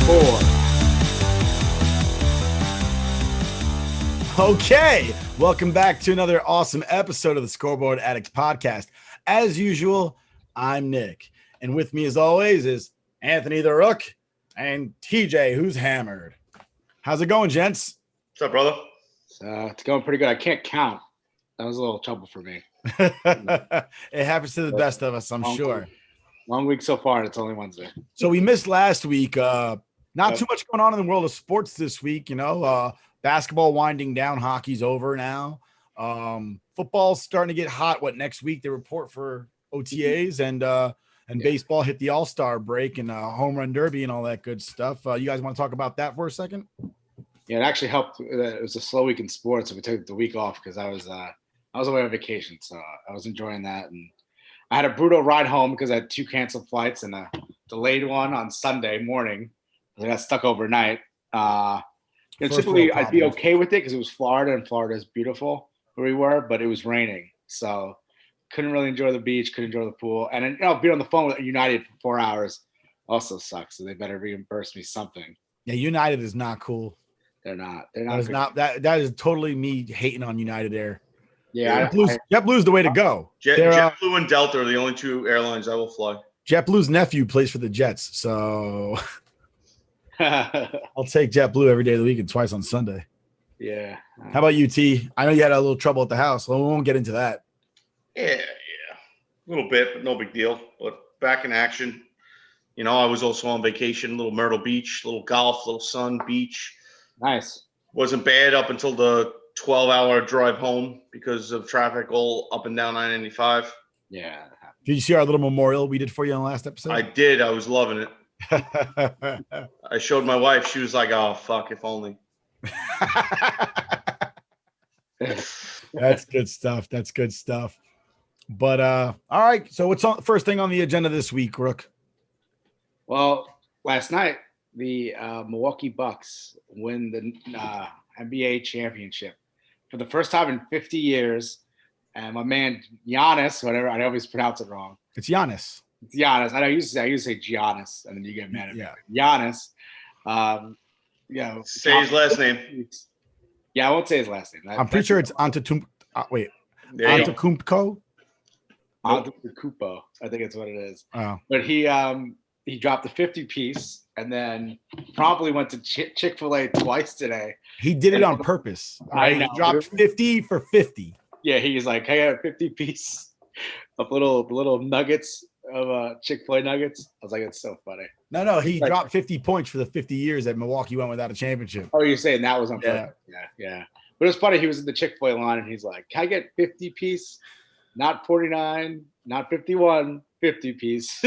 4. Okay, welcome back to another awesome episode of the Scoreboard Addicts podcast. As usual, I'm Nick, and with me as always is Anthony the Rook and TJ, who's hammered. How's it going, gents? What's up, brother? It's going pretty good. I can't count. That was a little trouble for me. It happens to the best of us, I'm sure. Long week so far, and it's only Wednesday. So we missed last week. Not too much going on in the world of sports this week, basketball winding down, hockey's over now. Football's starting to get hot. Next week they report for OTAs and baseball hit the All-Star break and home run derby and all that good stuff. You guys want to talk about that for a second? Yeah, it actually helped. It was a slow week in sports, so we took the week off because I was away on vacation, so I was enjoying that. And I had a brutal ride home because I had 2 canceled flights and a delayed one on Sunday morning. I got stuck overnight. Typically I'd be okay with it because it was Florida, and Florida is beautiful where we were, but it was raining, so couldn't really enjoy the beach, couldn't enjoy the pool, and then being on the phone with United for 4 hours also sucks. So they better reimburse me something. Yeah, United is not cool. They're not. That is totally me hating on United Air. Yeah, JetBlue's the way to go. JetBlue and Delta are the only 2 airlines I will fly. JetBlue's nephew plays for the Jets, so I'll take JetBlue every day of the week and twice on Sunday. Yeah. How about you, T? I know you had a little trouble at the house. Well, we won't get into that. Yeah. A little bit, but no big deal. But back in action. I was also on vacation, little Myrtle Beach, little golf, little sun, beach. Nice. Wasn't bad up until the 12-hour drive home because of traffic all up and down I-95. Yeah. Did you see our little memorial we did for you on the last episode? I did. I was loving it. I showed my wife. She was like, "Oh, fuck, if only." That's good stuff. That's good stuff. But all right. So what's on first thing on the agenda this week, Rook? Well, last night the Milwaukee Bucks win the NBA championship for the first time in 50 years. And my man Giannis, whatever, I always pronounce it wrong. It's Giannis. It's Giannis. I used to say Giannis, and then you get mad at me. Yeah. Giannis. Say his last name. Yeah, I won't say his last name. I'm pretty sure it's Antetokounmpo. Antetokounmpo. I think it's what it is. Oh. But he dropped the 50-piece and then promptly went to Chick-fil-A twice today. He did it on purpose. I know. He dropped 50 for 50. Yeah, he's like, "Hey, I got a 50-piece of little nuggets of Chick-fil-A nuggets." I was like, "It's so funny." No, he dropped 50 points for the 50 years that Milwaukee went without a championship. Oh, you're saying that was on purpose? Yeah. But it was funny. He was in the Chick-fil-A line, and he's like, "Can I get 50-piece? Not 49, not 51, 50-piece."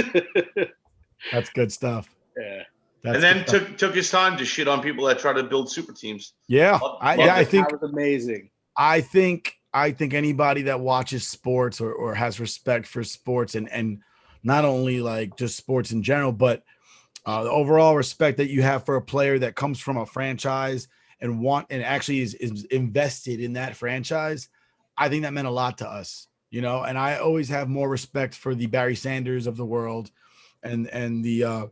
That's good stuff. Yeah. And then took his time to shit on people that try to build super teams. Yeah, I think that was amazing. I think anybody that watches sports or has respect for sports and not only like just sports in general, but the overall respect that you have for a player that comes from a franchise and actually is invested in that franchise, I think that meant a lot to us, And I always have more respect for the Barry Sanders of the world and the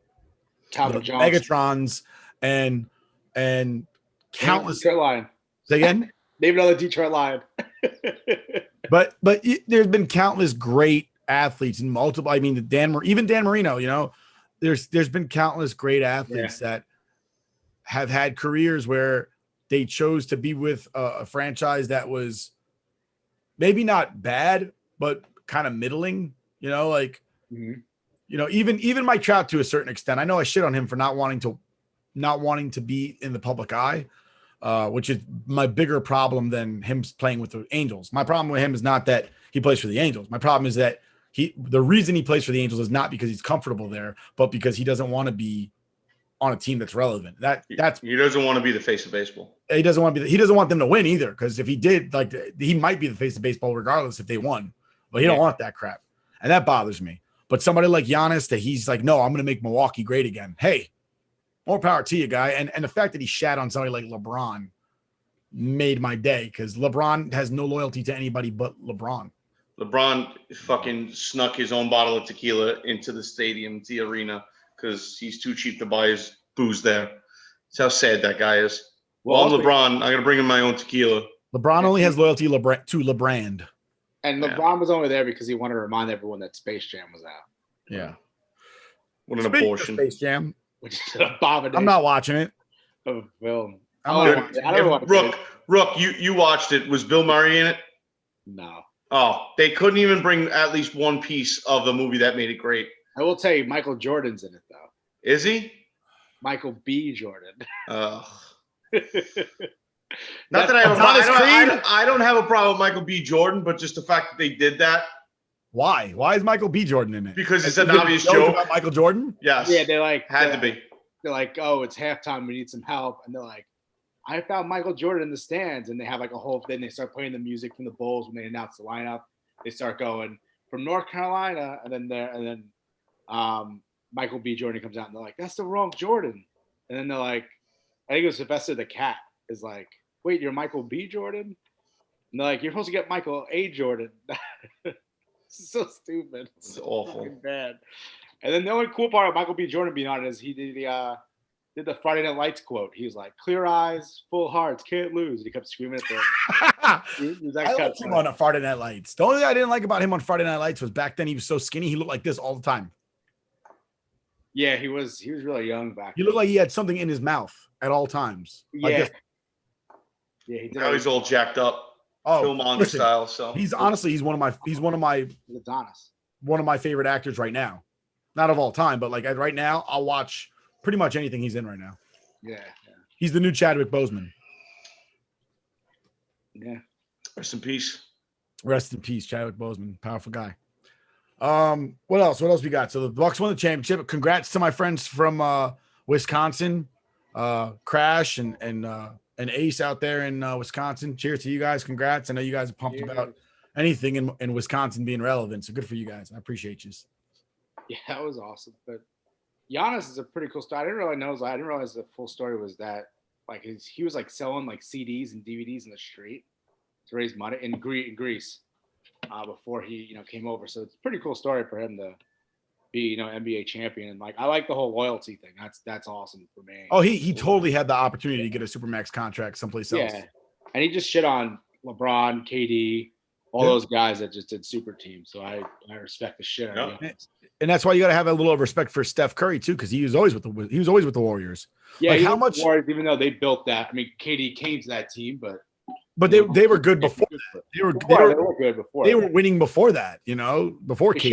Megatrons and countless. Detroit Lion. Say again? Name another Detroit Lion. but there's been countless great athletes and multiple. I mean, even Dan Marino. There's been countless great athletes that have had careers where they chose to be with a franchise that was maybe not bad, but kind of middling. Even Mike Trout to a certain extent. I know I shit on him for not wanting to be in the public eye. Which is my bigger problem than him playing with the Angels. My problem with him is not that he plays for the Angels. My problem is that the reason he plays for the Angels is not because he's comfortable there, but because he doesn't want to be on a team that's relevant. He doesn't want to be the face of baseball. He doesn't want them to win either. Because if he did, he might be the face of baseball regardless if they won. But he don't want that crap, and that bothers me. But somebody like Giannis, that he's like, no, I'm going to make Milwaukee great again. Hey. More power to you, guy. And the fact that he shat on somebody like LeBron made my day because LeBron has no loyalty to anybody but LeBron. LeBron fucking snuck his own bottle of tequila into the stadium, the arena, because he's too cheap to buy his booze there. That's how sad that guy is. Well, I'm also- LeBron. I'm gonna bring in my own tequila. LeBron only has loyalty to LeBrand. And LeBron was only there because he wanted to remind everyone that Space Jam was out. Yeah. What an Speaking of abortion. Space Jam. Which is an abomination I'm not watching it. of a film. I'm I don't want to. Rook, you watched it. Was Bill Murray in it? No. Oh, they couldn't even bring at least one piece of the movie that made it great. I will tell you, Michael Jordan's in it though. Is he? Michael B. Jordan. Not that I have a problem. I don't have a problem with Michael B. Jordan, but just the fact that they did that. Why? Why is Michael B. Jordan in it? Because it's Is an it a obvious joke joke. about Michael Jordan? Yes. Yeah, they're like Had to be. They're like, oh, it's halftime. We need some help, and they're like, I found Michael Jordan in the stands, and they have like a whole thing. They start playing the music from the Bulls when they announce the lineup. They start going from North Carolina, and then Michael B. Jordan comes out, and they're like, that's the wrong Jordan. And then they're like, I think it was Sylvester the Cat is like, wait, you're Michael B. Jordan? And they're like, you're supposed to get Michael A. Jordan. It's so stupid. It's awful. Fucking bad. And then the only cool part of Michael B. Jordan being on it is he did the Friday Night Lights quote. He was like, clear eyes, full hearts, can't lose. And he kept screaming at them. I liked him on Friday Night Lights. The only thing I didn't like about him on Friday Night Lights was back then he was so skinny. He looked like this all the time. Yeah, he was really young back He looked like he had something in his mouth at all times. Like Yeah. this. Yeah, he did. Now he's all jacked up. Oh, Killmonger listen, style. So he's honestly he's one of my favorite actors right now. Not of all time, but like right now, I'll watch pretty much anything he's in right now. Yeah. He's the new Chadwick Boseman. Yeah. rest in peace. Rest in peace, Chadwick Boseman, powerful guy. What else? What else we got? So the Bucks won the championship. Congrats to my friends from Wisconsin, Crash and Ace out there in Wisconsin. Cheers to you guys. Congrats. I know you guys are pumped about anything in Wisconsin being relevant. So good for you guys. I appreciate you. Yeah, that was awesome. But Giannis is a pretty cool story. I didn't realize the full story was that like he was like selling like CDs and DVDs in the street to raise money in Greece before he came over. So it's a pretty cool story for him to be NBA champion. And like I like the whole loyalty thing. That's awesome for me. Oh, he totally had the opportunity to get a Supermax contract someplace else. Yeah, and he just shit on LeBron, KD, all those guys that just did super teams. So I respect the shit out of him. And that's why you got to have a little respect for Steph Curry too, because he was always with the Warriors. Yeah, like how much Warriors, even though they built that. I mean, KD came to that team, but they were good before that. They were good before. They were winning before that. Before they KD.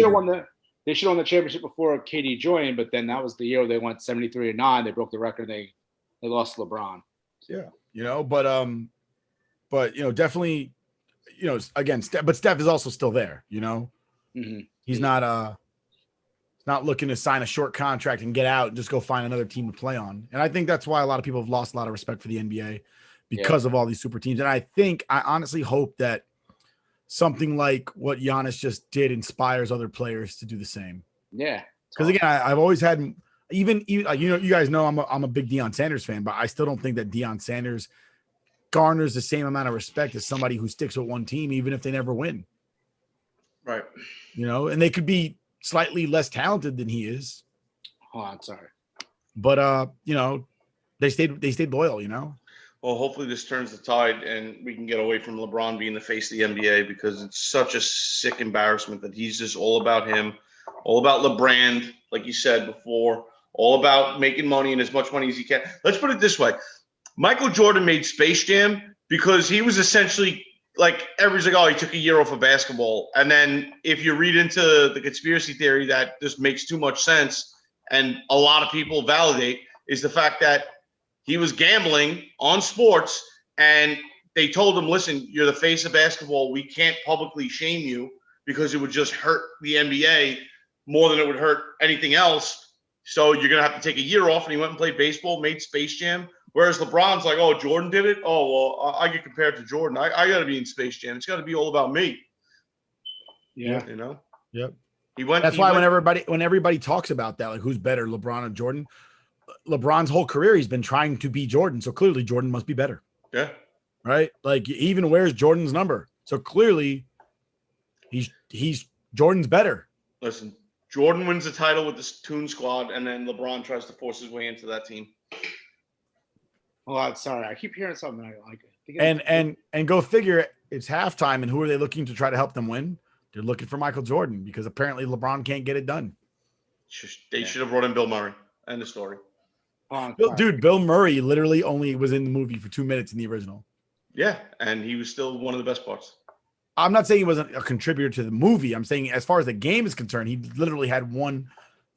They should have won the championship before KD joined, but then that was the year they went 73-9. They broke the record. They lost LeBron. Yeah, but definitely, again, but Steph is also still there. Mm-hmm. He's not looking to sign a short contract and get out and just go find another team to play on. And I think that's why a lot of people have lost a lot of respect for the NBA because of all these super teams. And I honestly hope that something like what Giannis just did inspires other players to do the same. Yeah. Because again, I've always had even you guys know I'm a big Deion Sanders fan, but I still don't think that Deion Sanders garners the same amount of respect as somebody who sticks with one team, even if they never win. Right. And they could be slightly less talented than he is. Oh, I'm sorry. But they stayed loyal, Well, hopefully this turns the tide and we can get away from LeBron being the face of the NBA, because it's such a sick embarrassment that he's just all about him, all about LeBrand, like you said before, all about making money and as much money as he can. Let's put it this way. Michael Jordan made Space Jam because he was essentially like, everybody's like, oh, he took a year off of basketball. And then if you read into the conspiracy theory that just makes too much sense, and a lot of people validate, is the fact that he was gambling on sports and they told him, listen, you're the face of basketball. We can't publicly shame you because it would just hurt the NBA more than it would hurt anything else. So you're going to have to take a year off. And he went and played baseball, made Space Jam. Whereas LeBron's like, oh, Jordan did it? Oh, well, I get compared to Jordan. I got to be in Space Jam. It's got to be all about me. Yeah. Yep. That's why when everybody talks about that, like who's better, LeBron or Jordan, LeBron's whole career, he's been trying to be Jordan. So clearly Jordan must be better. Yeah. Right? Like he even wears Jordan's number. So clearly he's Jordan's better. Listen, Jordan wins the title with the Toon Squad, and then LeBron tries to force his way into that team. Oh, I'm sorry. I keep hearing something. I like and go figure. It's halftime, and who are they looking to try to help them win? They're looking for Michael Jordan because apparently LeBron can't get it done. They should have brought in Bill Murray. End of story. Bill Murray literally only was in the movie for 2 minutes in the original. Yeah, and he was still one of the best parts. I'm not saying he wasn't a contributor to the movie. I'm saying as far as the game is concerned, he literally had one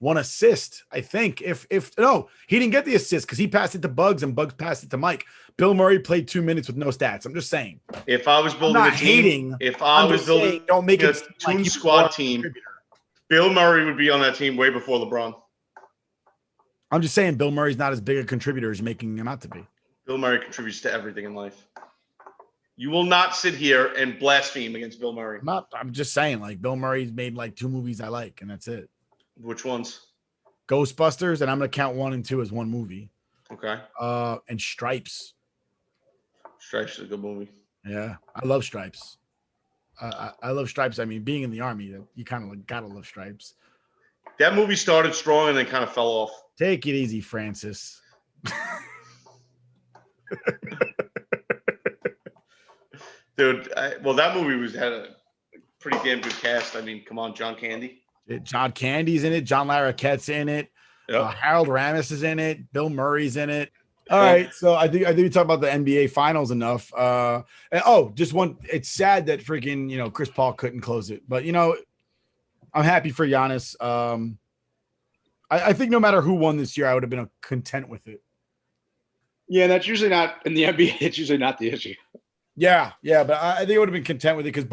assist, I think. If no, he didn't get the assist because he passed it to Bugs and Bugs passed it to Mike. Bill Murray played 2 minutes with no stats. I'm just saying. If I was building a team, don't make it a Toon Squad team, Bill Murray would be on that team way before LeBron. I'm just saying Bill Murray's not as big a contributor as you're making him out to be. Bill Murray contributes to everything in life. You will not sit here and blaspheme against Bill Murray. I'm just saying, like, Bill Murray's made like 2 movies I like, and that's it. Which ones? Ghostbusters, and I'm gonna count 1 and 2 as one movie. Okay. And Stripes. Stripes is a good movie. Yeah, I love Stripes. I love Stripes. I mean, being in the Army, you kind of like gotta love Stripes. That movie started strong and then kind of fell off. Take it easy, Francis. Dude, that movie had a pretty damn good cast. I mean, come on, John Candy. John Candy's in it. John Larroquette's in it. Yep. Harold Ramis is in it. Bill Murray's in it. All right, so I think we talked about the NBA Finals enough. It's sad that freaking Chris Paul couldn't close it, but I'm happy for Giannis. I think no matter who won this year, I would have been content with it. Yeah, that's usually not in the NBA. It's usually not the issue. Yeah, but I think I would have been content with it because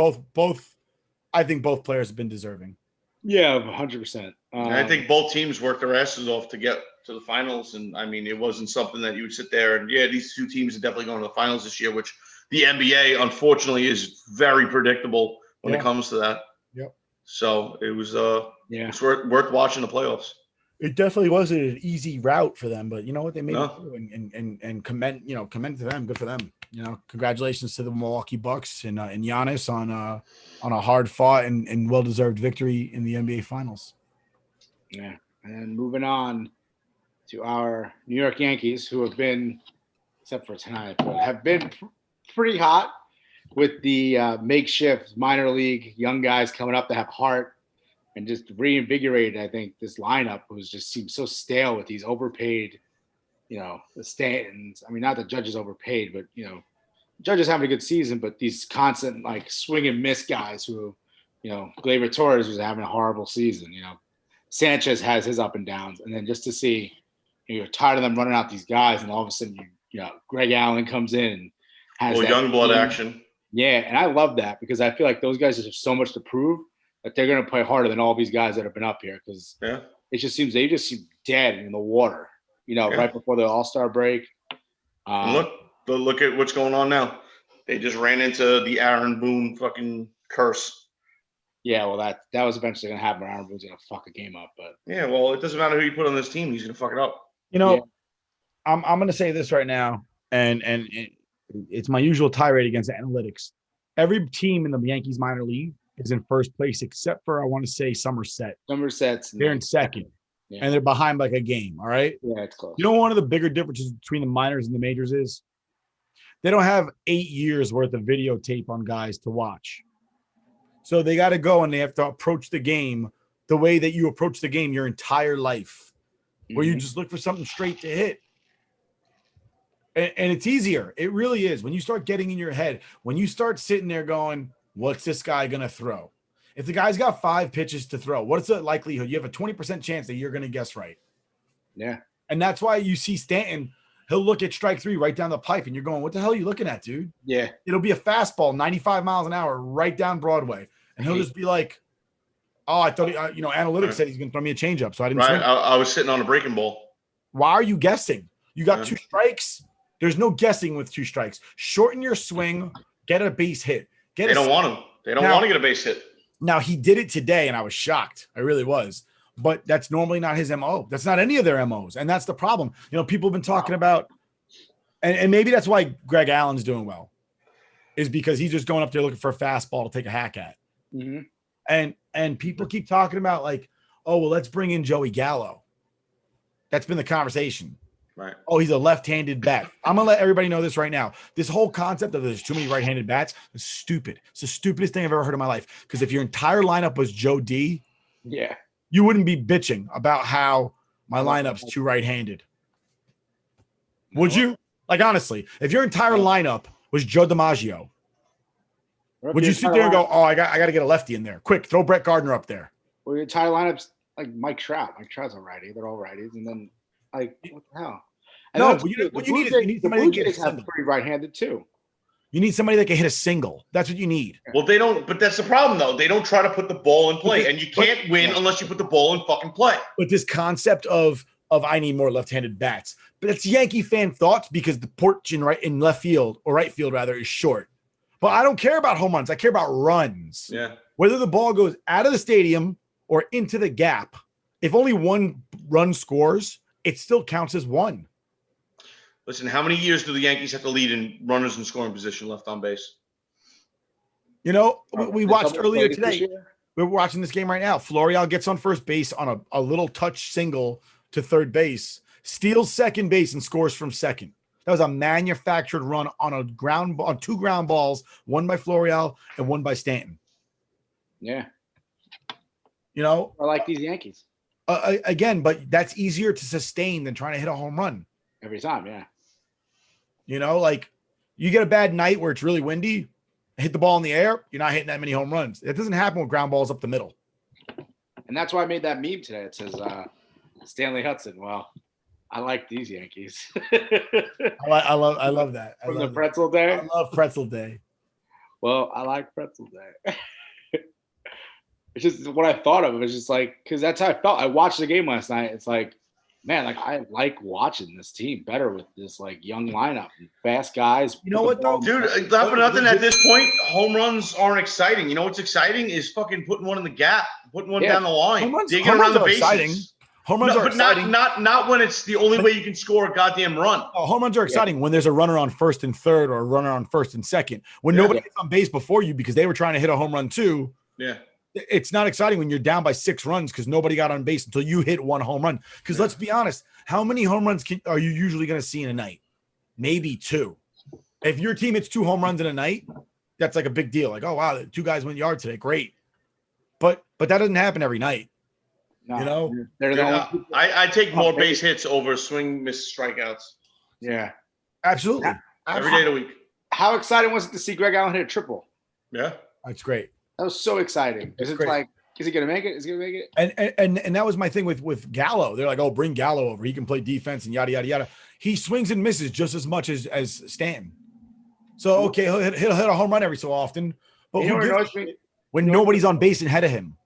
I think both players have been deserving. Yeah, 100%. I think both teams worked their asses off to get to the finals, and I mean, it wasn't something that you would sit there and these 2 teams are definitely going to the finals this year, which the NBA unfortunately is very predictable when it comes to that. Yep. So it was it's worth watching the playoffs. It definitely wasn't an easy route for them, but you know what, they made it through, and commend to them. Good for them. Congratulations to the Milwaukee Bucks and Giannis on a hard fought and well deserved victory in the NBA Finals. Yeah, and moving on to our New York Yankees, who have been, except for tonight, but have been pretty hot with the makeshift minor league young guys coming up that have heart and just reinvigorated. I think this lineup seems so stale with these overpaid, the Stantons. I mean, not that Judge is overpaid, but Judge is having a good season, but these constant like swing and miss guys who, Gleyber Torres was having a horrible season. Sanchez has his up and downs, and then just to see, you're tired of them running out these guys, and all of a sudden, Greg Allen comes in and has that young blood action. Yeah, and I love that because I feel like those guys just have so much to prove that they're going to play harder than all these guys that have been up here because it just seems they just seem dead in the water. Right before the All-Star break. Look at what's going on now. They just ran into the Aaron Boone fucking curse. Yeah, well, that was eventually going to happen. Aaron Boone's going to fuck a game up, but it doesn't matter who you put on this team; he's going to fuck it up. I'm going to say this right now, and it's my usual tirade against analytics. Every team in the Yankees minor league is in first place except for I want to say Somerset. They're in second. Yeah. And they're behind like a game. All right. Yeah, it's close. One of the bigger differences between the minors and the majors is they don't have 8 years worth of videotape on guys to watch. So they got to go and they have to approach the game the way that you approach the game your entire life, where you just look for something straight to hit. And it's easier. It really is. When you start getting in your head, when you start sitting there going, what's this guy going to throw? If the guy's got 5 pitches to throw, what's the likelihood? You have a 20% chance that you're going to guess right. Yeah. And that's why you see Stanton, he'll look at strike 3 right down the pipe, and you're going, what the hell are you looking at, dude? Yeah. It'll be a fastball, 95 miles an hour, right down Broadway. And he'll just be like, oh, I thought, analytics said he's going to throw me a changeup, so I didn't swing. I was sitting on a breaking ball. Why are you guessing? You got 2 strikes. There's no guessing with 2 strikes. Shorten your swing, get a base hit. They don't want him. They don't want to get a base hit. Now, he did it today, and I was shocked. I really was. But that's normally not his MO. That's not any of their MOs, and that's the problem. People have been talking about, and maybe that's why Greg Allen's doing well, is because he's just going up there looking for a fastball to take a hack at. Mm-hmm. And people keep talking about like, oh, well, let's bring in Joey Gallo. That's been the conversation. Right. Oh, he's a left-handed bat. I'm going to let everybody know this right now. This whole concept of there's too many right-handed bats is stupid. It's the stupidest thing I've ever heard in my life. Because if your entire lineup was Joe D, you wouldn't be bitching about how my lineup's too right-handed. Would you? Like, honestly, if your entire lineup was Joe DiMaggio, would you sit there and go, oh, I got to get a lefty in there. Quick, throw Brett Gardner up there. Well, your entire lineup's like Mike Trout. Mike Trout's a righty. They're all righties. And then, like, what the hell? And no, what you need is somebody that can get a single. Pretty right-handed, too. You need somebody that can hit a single. That's what you need. Well, they don't, but that's the problem, though. They don't try to put the ball in play, and you can't win unless you put the ball in fucking play. But this concept of I need more left-handed bats, but it's Yankee fan thoughts because the porch in left field or right field rather is short. But I don't care about home runs. I care about runs. Yeah. Whether the ball goes out of the stadium or into the gap, if only one run scores, it still counts as one. Listen, how many years do the Yankees have to lead in runners in scoring position left on base? You know, we watched earlier today. We're watching this game right now. Florial gets on first base on a little touch single to third base, steals second base, and scores from second. That was a manufactured run on two ground balls, one by Florial and one by Stanton. Yeah. You know? I like these Yankees. Again, but that's easier to sustain than trying to hit a home run. Every time, yeah. You know, like you get a bad night where it's really windy, hit the ball in the air, you're not hitting that many home runs. It doesn't happen with ground balls up the middle. And that's why I made that meme today. It says Stanley Hudson. Well, I like these Yankees. I love that. From the pretzel day? I love pretzel day. Well, I like pretzel day. It's just what I thought of. It was just like, because that's how I felt. I watched the game last night. It's like, man, like I like watching this team better with this like young lineup, and fast guys. You know what though, dude? Not for nothing. At this point, home runs aren't exciting. You know what's exciting is fucking putting one in the gap, putting one down the line, digging around the bases. Exciting. Home runs are exciting. Not when it's the only way you can score a goddamn run. Oh, home runs are exciting when there's a runner on first and third or a runner on first and second. When nobody gets on base before you because they were trying to hit a home run too. Yeah. It's not exciting when you're down by 6 runs because nobody got on base until you hit one home run. Because let's be honest, how many home runs are you usually going to see in a night? Maybe 2. If your team hits 2 home runs in a night, that's like a big deal. Like, oh wow, 2 guys went yard today, great. But that doesn't happen every night. No, you know, I take more base hits over swing miss strikeouts. Yeah, absolutely. Every day of the week. How exciting was it to see Greg Allen hit a triple? Yeah, that's great. That was so exciting. Is it like, is he gonna make it? Is he gonna make it? And that was my thing with Gallo. They're like, oh, bring Gallo over. He can play defense and yada yada yada. He swings and misses just as much as Stanton. So okay, he'll hit a home run every so often. But when nobody's on base ahead of him.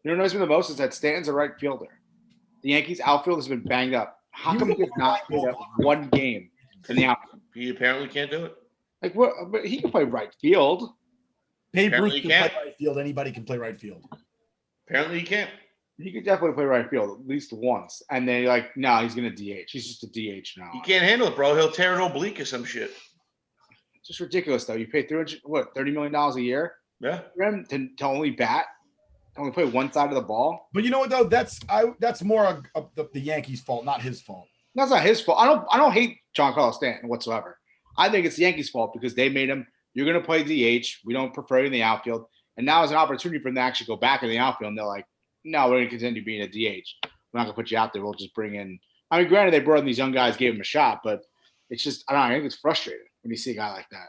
You know what annoys me the most is that Stanton's a right fielder. The Yankees outfield has been banged up. How come he did not play that one game in the outfield? He apparently can't do it. Like what? But he can play right field. Babe Ruth can play right field. Anybody can play right field. Apparently he can't. He could definitely play right field at least once. And then you're like, no, he's going to DH. He's just a DH now. He can't handle it, bro. He'll tear an oblique or some shit. It's just ridiculous, though. You pay $30 million a year for him to only bat, to only play one side of the ball. But you know what, though? That's more of the Yankees' fault, not his fault. That's not his fault. I don't hate Giancarlo Stanton whatsoever. I think it's the Yankees' fault because they made him, you're going to play DH. We don't prefer you in the outfield. And now is an opportunity for them to actually go back in the outfield. And they're like, no, we're going to continue being a DH. We're not going to put you out there. We'll just bring in – I mean, granted, they brought in these young guys, gave him a shot. But it's just – I don't know. I think it's frustrating when you see a guy like that.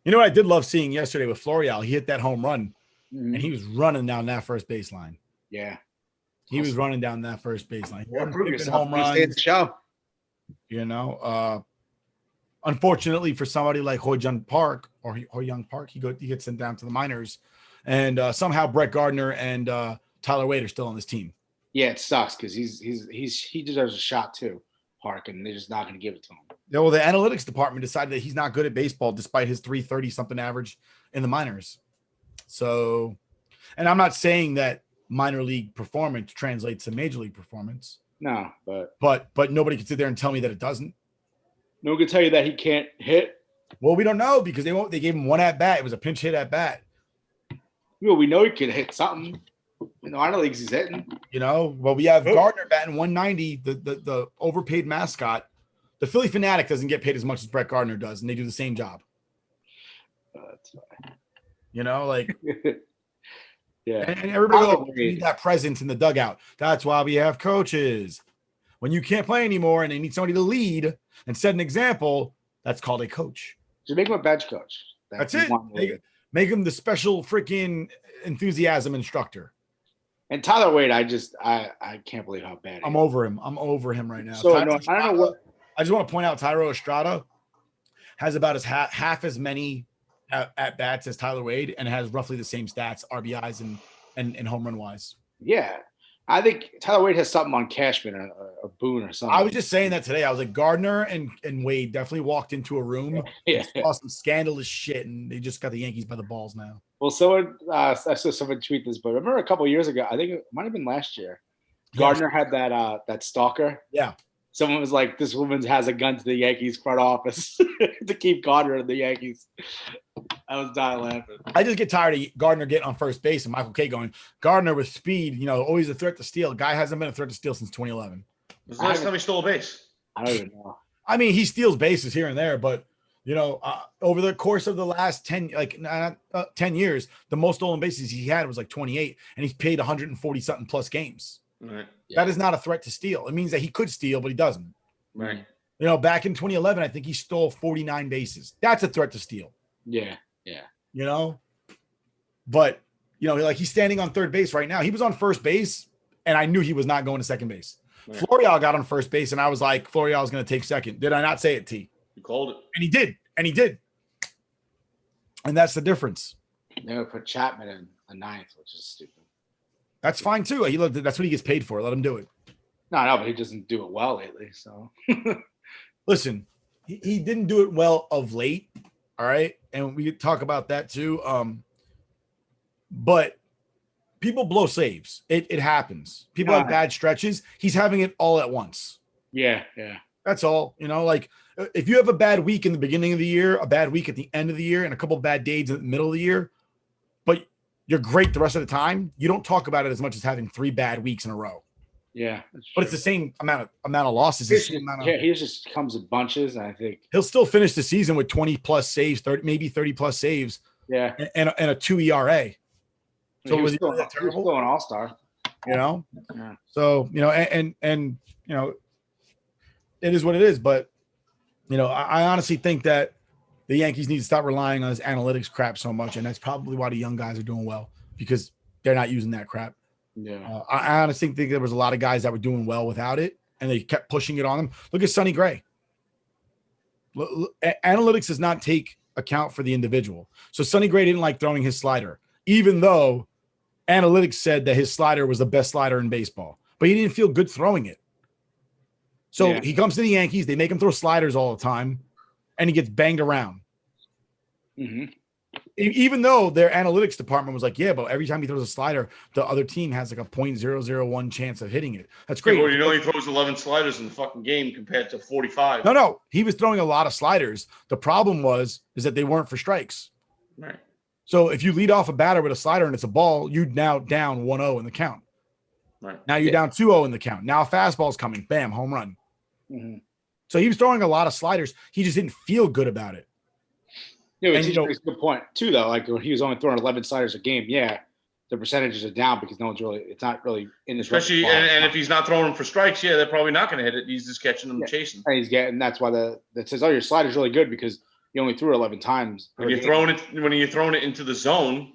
You know what I did love seeing yesterday with Florial? He hit that home run, and he was running down that first baseline. Yeah. He was running down that first baseline. Home run. Show. You know, unfortunately for somebody like Ho-Jung Park, he gets sent down to the minors, and somehow Brett Gardner and Tyler Wade are still on this team. Yeah, it sucks because he deserves a shot too, Park, and they're just not going to give it to him. Yeah, well, the analytics department decided that he's not good at baseball despite his 330 something average in the minors. So, and I'm not saying that minor league performance translates to major league performance. No, but nobody can sit there and tell me that it doesn't. No one can tell you that he can't hit. Well, we don't know because they gave him one at bat. It was a pinch hit at bat. Well, we know he can hit something. In the minor leagues, he's hitting. You know, well, we have Gardner batting 190, the overpaid mascot. The Philly Fanatic doesn't get paid as much as Brett Gardner does, and they do the same job. That's fine. You know, like, yeah. And everybody needs that presence in the dugout. That's why we have coaches. When you can't play anymore and they need somebody to lead and set an example, that's called a coach. Just make him a bench coach. That's it. Make him the special freaking enthusiasm instructor. And Tyler Wade, I can't believe how bad he is. I'm over him. I'm over him right now. So I don't know what. I just want to point out Tyro Estrada has about half as many at bats as Tyler Wade and has roughly the same stats, RBIs and home run wise. Yeah. I think Tyler Wade has something on Cashman or Boone or something. I was just saying that today. I was like, Gardner and Wade definitely walked into a room. Yeah. Saw some scandalous shit, and they just got the Yankees by the balls now. Well, I saw someone tweet this, but remember a couple of years ago, I think it might have been last year, Gardner had that stalker. Yeah. Someone was like, this woman has a gun to the Yankees front office to keep Gardner in the Yankees. I was dying laughing. I just get tired of Gardner getting on first base and Michael K going, Gardner with speed, always a threat to steal. Guy hasn't been a threat to steal since 2011. When's the last time he stole a base? I don't even know. I mean, he steals bases here and there, but over the course of the last 10 years, the most stolen bases he had was like 28, and he's paid 140 something plus games. Right. Yeah. That is not a threat to steal. It means that he could steal, but he doesn't. Right. Back in 2011, I think he stole 49 bases. That's a threat to steal. Yeah. But like he's standing on third base right now. He was on first base, and I knew he was not going to second base. Right. Florial got on first base, and I was like, Florial is going to take second. Did I not say it, T? You called it. And he did. And that's the difference. They would put Chapman in a ninth, which is stupid. That's fine too. That's what he gets paid for. Let him do it. No, but he doesn't do it well lately. So listen, he didn't do it well of late. All right. And we could talk about that too. But people blow saves. It happens. People have bad stretches. He's having it all at once. Yeah. That's all. Like if you have a bad week in the beginning of the year, a bad week at the end of the year, and a couple of bad days in the middle of the year, but you're great the rest of the time, you don't talk about it as much as having 3 bad weeks in a row. Yeah. But it's the same amount of losses. He just comes in bunches, and I think he'll still finish the season with 20 plus saves, 30 plus saves. Yeah. And a 2 ERA. So he was still an all-star. Yeah. So, and it is what it is. But, I honestly think that the Yankees need to stop relying on this analytics crap so much. And that's probably why the young guys are doing well, because they're not using that crap. Yeah. I honestly think there was a lot of guys that were doing well without it, and they kept pushing it on them. Look at Sonny Gray. Analytics does not take account for the individual. So Sonny Gray didn't like throwing his slider, even though analytics said that his slider was the best slider in baseball, but he didn't feel good throwing it. So he comes to the Yankees. They make him throw sliders all the time, and he gets banged around. Mm-hmm. Even though their analytics department was like, yeah, but every time he throws a slider, the other team has like a 0.001 chance of hitting it. That's great. Yeah, well, he throws 11 sliders in the fucking game compared to 45. No. He was throwing a lot of sliders. The problem is that they weren't for strikes. Right. So if you lead off a batter with a slider and it's a ball, you're now down 1-0 in the count. Right. Now you're down 2-0 in the count. Now a fastball's coming. Bam, home run. Mm-hmm. So he was throwing a lot of sliders. He just didn't feel good about it. Yeah, it's a good point too, though. Like when he was only throwing 11 sliders a game, the percentages are down because it's not really in this. Especially, and if he's not throwing them for strikes, they're probably not going to hit it. He's just catching them, chasing. And that's why that says, your slider's really good because you only threw it 11 times. When you're throwing it into the zone,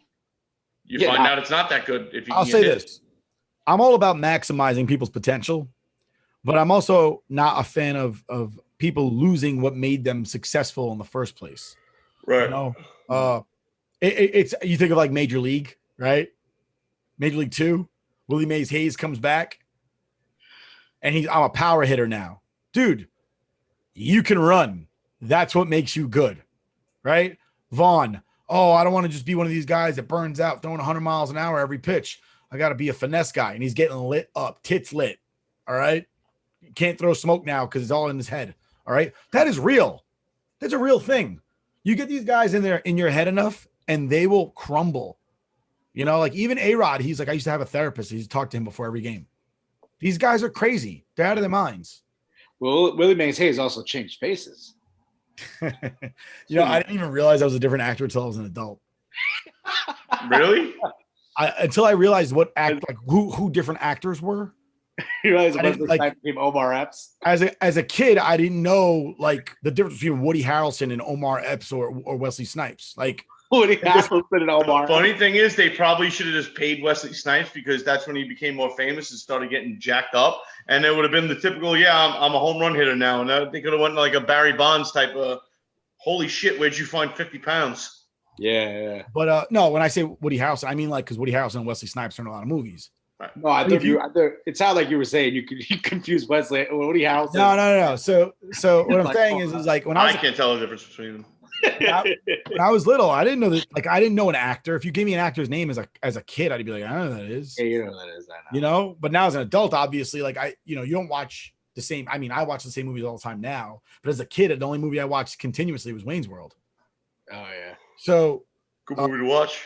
you find out it's not that good. If you I'll say this, I'm all about maximizing people's potential, but I'm also not a fan of people losing what made them successful in the first place. Right. It's you think of like Major League, right? Major League 2, Willie Mays Hayes comes back, and I'm a power hitter now, dude. You can run. That's what makes you good, right? Vaughn. Oh, I don't want to just be one of these guys that burns out throwing 100 miles an hour every pitch. I got to be a finesse guy, and he's getting lit up, tits lit. All right, you can't throw smoke now because it's all in his head. All right, that is real. That's a real thing. You get these guys in your head enough, and they will crumble. You know, like even A-Rod, he's like, I used to have a therapist. He used to talk to him before every game. These guys are crazy. They're out of their minds. Well, Willie Mays Hayes also changed faces. I didn't even realize I was a different actor until I was an adult. Really? Until I realized what who different actors were. You realize Wesley Snipes became Omar Epps? As a kid, I didn't know like the difference between Woody Harrelson and Omar Epps or Wesley Snipes. Like Woody Harrelson and Omar. The funny thing is, they probably should have just paid Wesley Snipes because that's when he became more famous and started getting jacked up. And it would have been the typical, I'm a home run hitter now. And they could have went like a Barry Bonds type of, holy shit, where'd you find 50 pounds? Yeah. But no, when I say Woody Harrelson, I mean like because Woody Harrelson and Wesley Snipes are in a lot of movies. No, I thought it sounded like you were saying you confused Wesley Woody Harrelson. No. So what I'm saying is like when I can't tell the difference between them. When I was little, I didn't know that. Like I didn't know an actor. If you gave me an actor's name as a kid, I'd be like, I don't know who that is. Yeah, you know who that is. I know. You know, but now as an adult, obviously, like you don't watch the same. I mean, I watch the same movies all the time now. But as a kid, the only movie I watched continuously was Wayne's World. Oh yeah. So good movie to watch.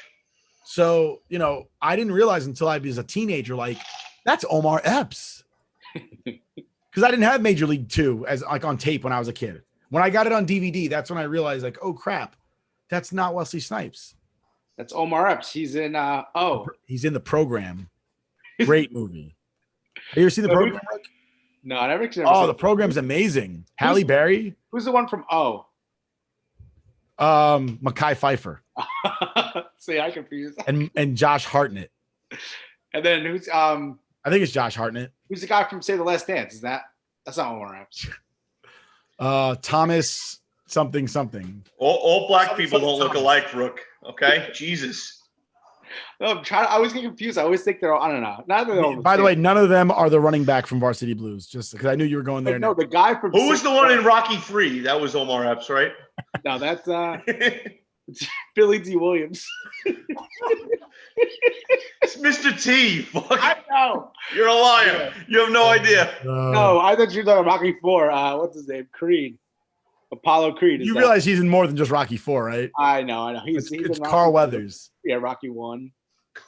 So, I didn't realize until I was a teenager, like, that's Omar Epps. Because I didn't have Major League 2 as like on tape when I was a kid. When I got it on DVD, that's when I realized, like, oh crap, that's not Wesley Snipes. That's Omar Epps. He's in He's in The Program. Great movie. Have you ever seen The Program? No, I never seen it. Oh, The Program's amazing. Halle Berry. Who's the one from O? Mekhi Phifer. See, I confused. And Josh Hartnett. And then who's I think it's Josh Hartnett. Who's the guy from Save the Last Dance? That's not Omar Epps. Thomas something. All black people don't look alike, Rook. Okay? Jesus. No, I always get confused. I always think they're all, I don't know. By the way, none of them are the running back from Varsity Blues, just because I knew you were going there. No, the guy from who was the one in Rocky 3? That was Omar Epps, right? No, that's it's Billy D. Williams. It's Mr. T. Fuck. I know. You're a liar. You have no idea. No, I thought you were talking about Rocky 4. What's his name? Creed. Apollo Creed. You realize he's in more than just Rocky 4, right? I know. He's Carl Weathers. Yeah, Rocky 1.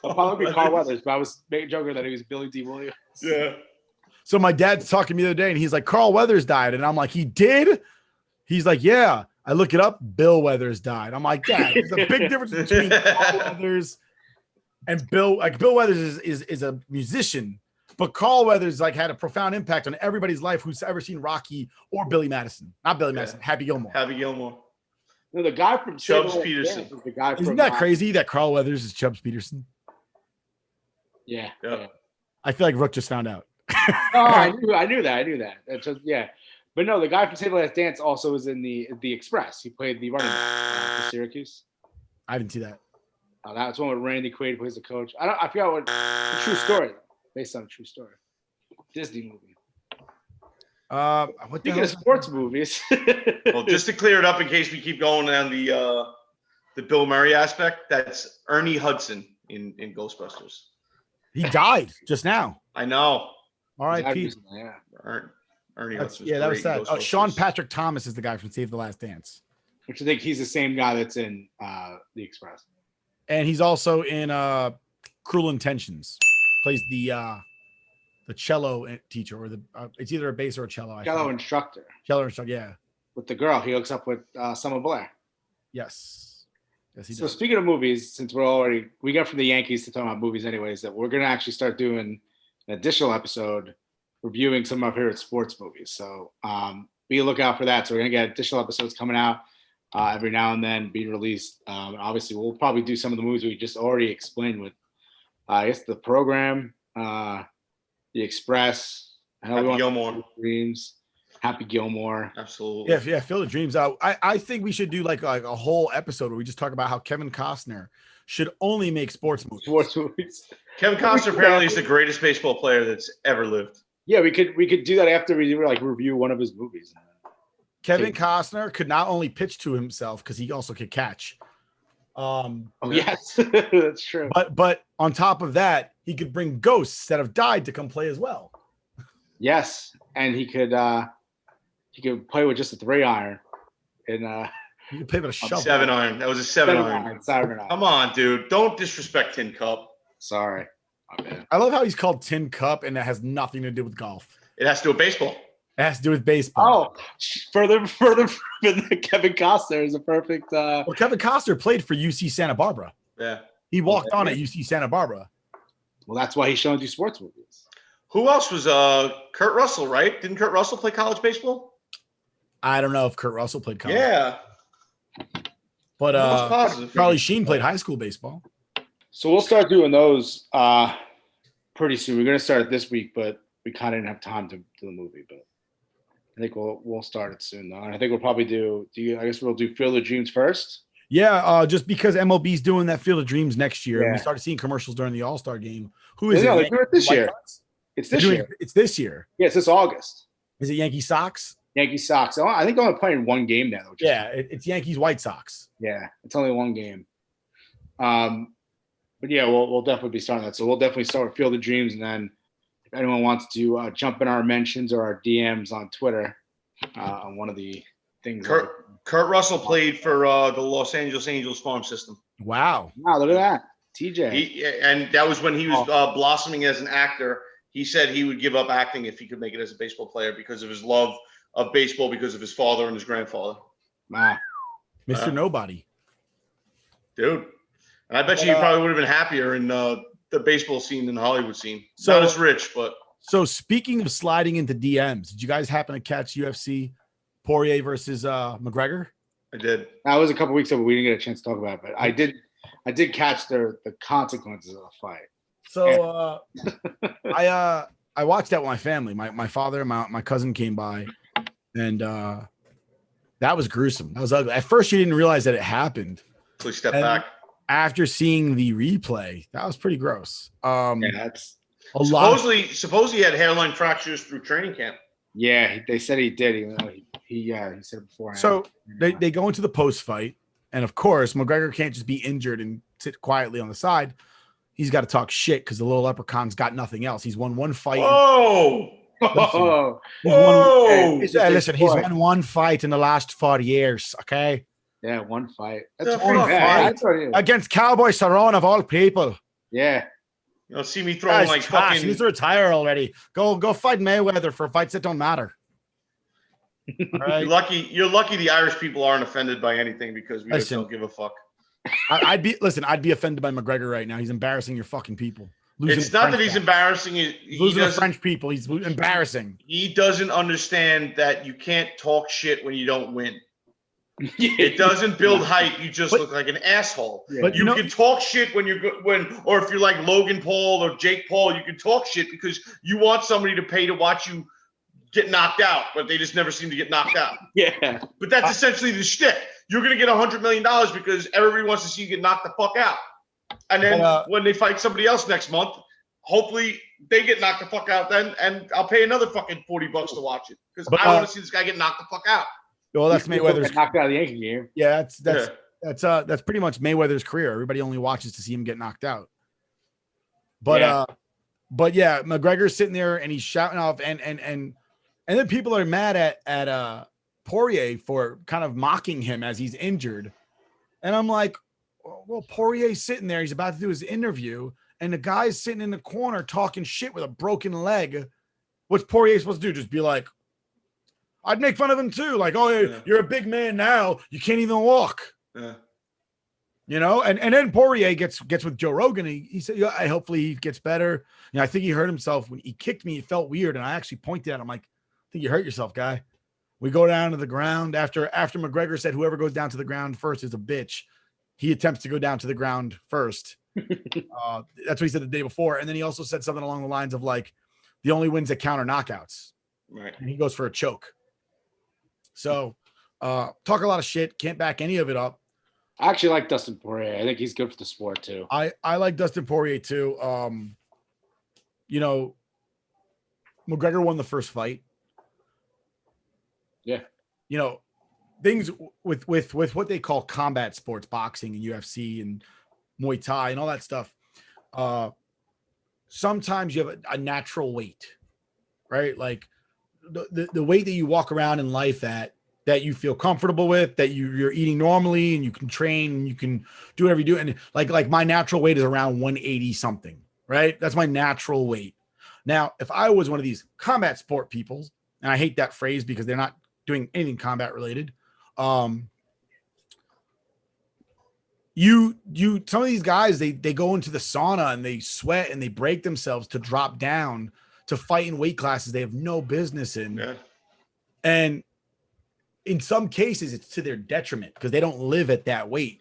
Apollo Creed, Carl Weathers. But I was joking that he was Billy D. Williams. Yeah. So my dad's talking to me the other day, and he's like, Carl Weathers died. And I'm like, he did? He's like, yeah. I look it up. Bill Weathers died. I'm like, Dad, there's a big difference between Carl Weathers and Bill. Like Bill Weathers is a musician, but Carl Weathers like had a profound impact on everybody's life who's ever seen Rocky or Billy Madison. Not Billy Madison, Happy Gilmore. Happy Gilmore. No, the guy from Chubbs Peterson. The guy Isn't that crazy that Carl Weathers is Chubbs Peterson? Yeah. I feel like Rook just found out. Oh, I knew that. It's just, yeah. But no, the guy from Save the Last Dance also was in the Express. He played the running back for Syracuse. I didn't see that. That's one with Randy Quaid plays the coach. I forgot what the true story, based on a true story. Disney movie. Speaking of sports movies. Well, just to clear it up in case we keep going on the Bill Murray aspect, that's Ernie Hudson in Ghostbusters. He died just now. I know. R.I.P. Yeah. Ernie Hudson. Yeah, that was sad. Sean Patrick Thomas is the guy from Save the Last Dance. Which I think he's the same guy that's in The Express. And he's also in Cruel Intentions. Plays the cello teacher, or it's either a bass or a cello. Cello instructor. Cello instructor, yeah. With the girl, he hooks up with Summer Blair. Yes, he so does. Speaking of movies, since we got from the Yankees to talk about movies anyways, that we're going to actually start doing an additional episode reviewing some of our favorite sports movies. So be a lookout for that. So we're going to get additional episodes coming out every now and then being released. Obviously, we'll probably do some of the movies we just already explained with, I guess, The Program, The Express, Happy Gilmore. Dreams, Happy Gilmore. Absolutely. Yeah, Fill the Dreams Out. I think we should do like a whole episode where we just talk about how Kevin Costner should only make sports movies. Kevin Costner apparently is the greatest baseball player that's ever lived. Yeah, we could do that after we review one of his movies. Kevin Costner could not only pitch to himself because he also could catch. Yes, that's true. But on top of that, he could bring ghosts that have died to come play as well. Yes, and he could play with just a 3-iron, and You can play with a shovel. 7-iron. That was a 7-iron. 7-iron. Come on, dude. Don't disrespect Tin Cup. Sorry. My bad. I love how he's called Tin Cup, and that has nothing to do with golf. It has to do with baseball. It has to do with baseball. Oh, further than Kevin Costner is a perfect. Well, Kevin Costner played for UC Santa Barbara. Yeah. He walked on at UC Santa Barbara. Well, that's why he's showing you sports movies. Who else was Kurt Russell, right? Didn't Kurt Russell play college baseball? I don't know if Kurt Russell played college. Yeah. But Charlie Sheen played high school baseball. So we'll start doing those pretty soon. We're gonna start it this week, but we kind of didn't have time to do the movie. But I think we'll start it soon, though. And I think we'll probably I guess we'll do Field of Dreams first. Yeah, just because MLB's doing that Field of Dreams next year, and we started seeing commercials during the All-Star game. Who is it? They're doing it this year. It's this year. It's this year. Yeah, it's this August. Is it Yankee Sox? Yankee Sox. Oh, I think they're only playing one game now. It's Yankees White Sox. Yeah, it's only one game. But yeah, we'll definitely be starting that. So we'll definitely start with Field of Dreams, and then if anyone wants to jump in our mentions or our DMs on Twitter on one of the things. Kurt Russell played for the Los Angeles Angels farm system. Wow. Wow, look at that. TJ. And that was when he was blossoming as an actor. He said he would give up acting if he could make it as a baseball player because of his love of baseball, because of his father and his grandfather. Wow. Mr. Nobody. Dude. And I bet you probably would have been happier in the baseball scene than the Hollywood scene. So, not as rich, but. So speaking of sliding into DMs, did you guys happen to catch UFC Poirier versus McGregor? I did. That was a couple weeks ago, but we didn't get a chance to talk about it. But I did catch the consequences of the fight. So I watched that with my family. My father and my cousin came by, and that was gruesome. That was ugly. At first, you didn't realize that it happened. Please step back. After seeing the replay, that was pretty gross. That's a lot. Supposedly he had hairline fractures through training camp. Yeah, they said he did. Even though he said it beforehand. So they go into the post fight, and of course, McGregor can't just be injured and sit quietly on the side. He's got to talk shit because the little leprechaun's got nothing else. He's won one fight. Listen, he's won one fight in the last 4 years. Okay. Yeah, one fight. That's one fight against Cowboy Cerrone of all people. Yeah. You don't see me throwing like fucking. He needs to retire already. Go fight Mayweather for fights that don't matter. All right. You're lucky the Irish people aren't offended by anything because we just don't give a fuck. I'd be offended by McGregor right now. He's embarrassing your fucking people. It's not that he's embarrassing it. Losing the French people. He's embarrassing. He doesn't understand that you can't talk shit when you don't win. It doesn't build hype. You just look like an asshole. Yeah. But you can talk shit when you're good, or if you're like Logan Paul or Jake Paul, you can talk shit because you want somebody to pay to watch you get knocked out, but they just never seem to get knocked out. Yeah. But that's essentially the shtick. You're gonna get $100 million because everybody wants to see you get knocked the fuck out. And then when they fight somebody else next month, hopefully they get knocked the fuck out then, and I'll pay another fucking $40 to watch it because I want to see this guy get knocked the fuck out. Well, that's Mayweather's knocked out of the Yankee game. Yeah, that's pretty much Mayweather's career. Everybody only watches to see him get knocked out. But yeah, McGregor's sitting there and he's shouting off, and then people are mad at Poirier for kind of mocking him as he's injured, and I'm like, well, Poirier's sitting there, he's about to do his interview, and the guy's sitting in the corner talking shit with a broken leg. What's Poirier supposed to do? Just be like, I'd make fun of him too. Like, you're a big man now. You can't even walk. Yeah. You know, and then Poirier gets with Joe Rogan. He said, hopefully he gets better. I think he hurt himself when he kicked me. It felt weird. And I actually pointed at him like, I think you hurt yourself, guy. We go down to the ground after McGregor said, whoever goes down to the ground first is a bitch. He attempts to go down to the ground first. That's what he said the day before. And then he also said something along the lines of like, the only wins that count are knockouts. Right. And he goes for a choke. So talk a lot of shit. Can't back any of it up. I actually like Dustin Poirier. I think he's good for the sport too. I like Dustin Poirier too. McGregor won the first fight. Yeah. Things with what they call combat sports, boxing and UFC and Muay Thai and all that stuff. Sometimes you have a natural weight, right? Like the weight that you walk around in life at that you feel comfortable with, that you're eating normally, and you can train and you can do whatever you do. And like my natural weight is around 180 something, right? That's my natural weight. Now, if I was one of these combat sport peoples, and I hate that phrase because they're not doing anything combat related. Some of these guys, they go into the sauna and they sweat and they break themselves to drop down to fight in weight classes they have no business in. Yeah. And in some cases, it's to their detriment because they don't live at that weight.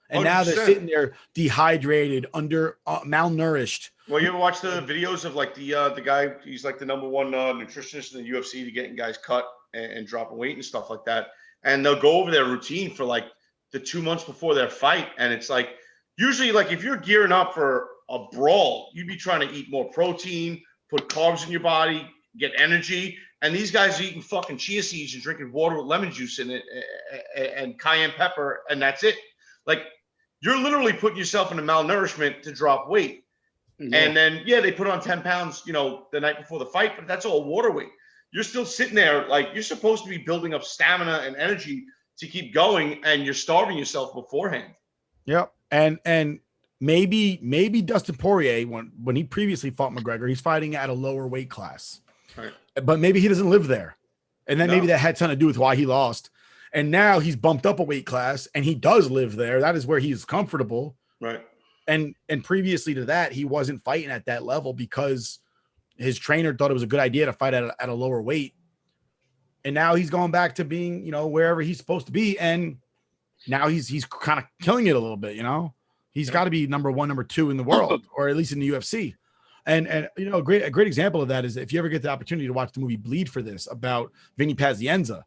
And 100%. Now they're sitting there dehydrated, malnourished. Well, you ever watch the videos of like the guy? He's like the number one nutritionist in the UFC to getting guys cut and dropping weight and stuff like that. And they'll go over their routine for like the 2 months before their fight. And it's like, usually like if you're gearing up for a brawl, you'd be trying to eat more protein, put carbs in your body, get energy. And these guys are eating fucking chia seeds and drinking water with lemon juice in it and cayenne pepper. And that's it. Like you're literally putting yourself into malnourishment to drop weight. Yeah. And then, they put on 10 pounds, the night before the fight, but that's all water weight. You're still sitting there. Like you're supposed to be building up stamina and energy to keep going, and you're starving yourself beforehand. Yep. And maybe Dustin Poirier, when he previously fought McGregor, he's fighting at a lower weight class, right? But maybe he doesn't live there. And then maybe that had something to do with why he lost. And now he's bumped up a weight class and he does live there. That is where he's comfortable. Right. And previously to that, he wasn't fighting at that level because his trainer thought it was a good idea to fight at a lower weight. And now he's going back to being, wherever he's supposed to be. And now he's kind of killing it a little bit, He's got to be number 1, number 2 in the world, or at least in the UFC. And a great example of that is if you ever get the opportunity to watch the movie Bleed for this about Vinny Pazienza.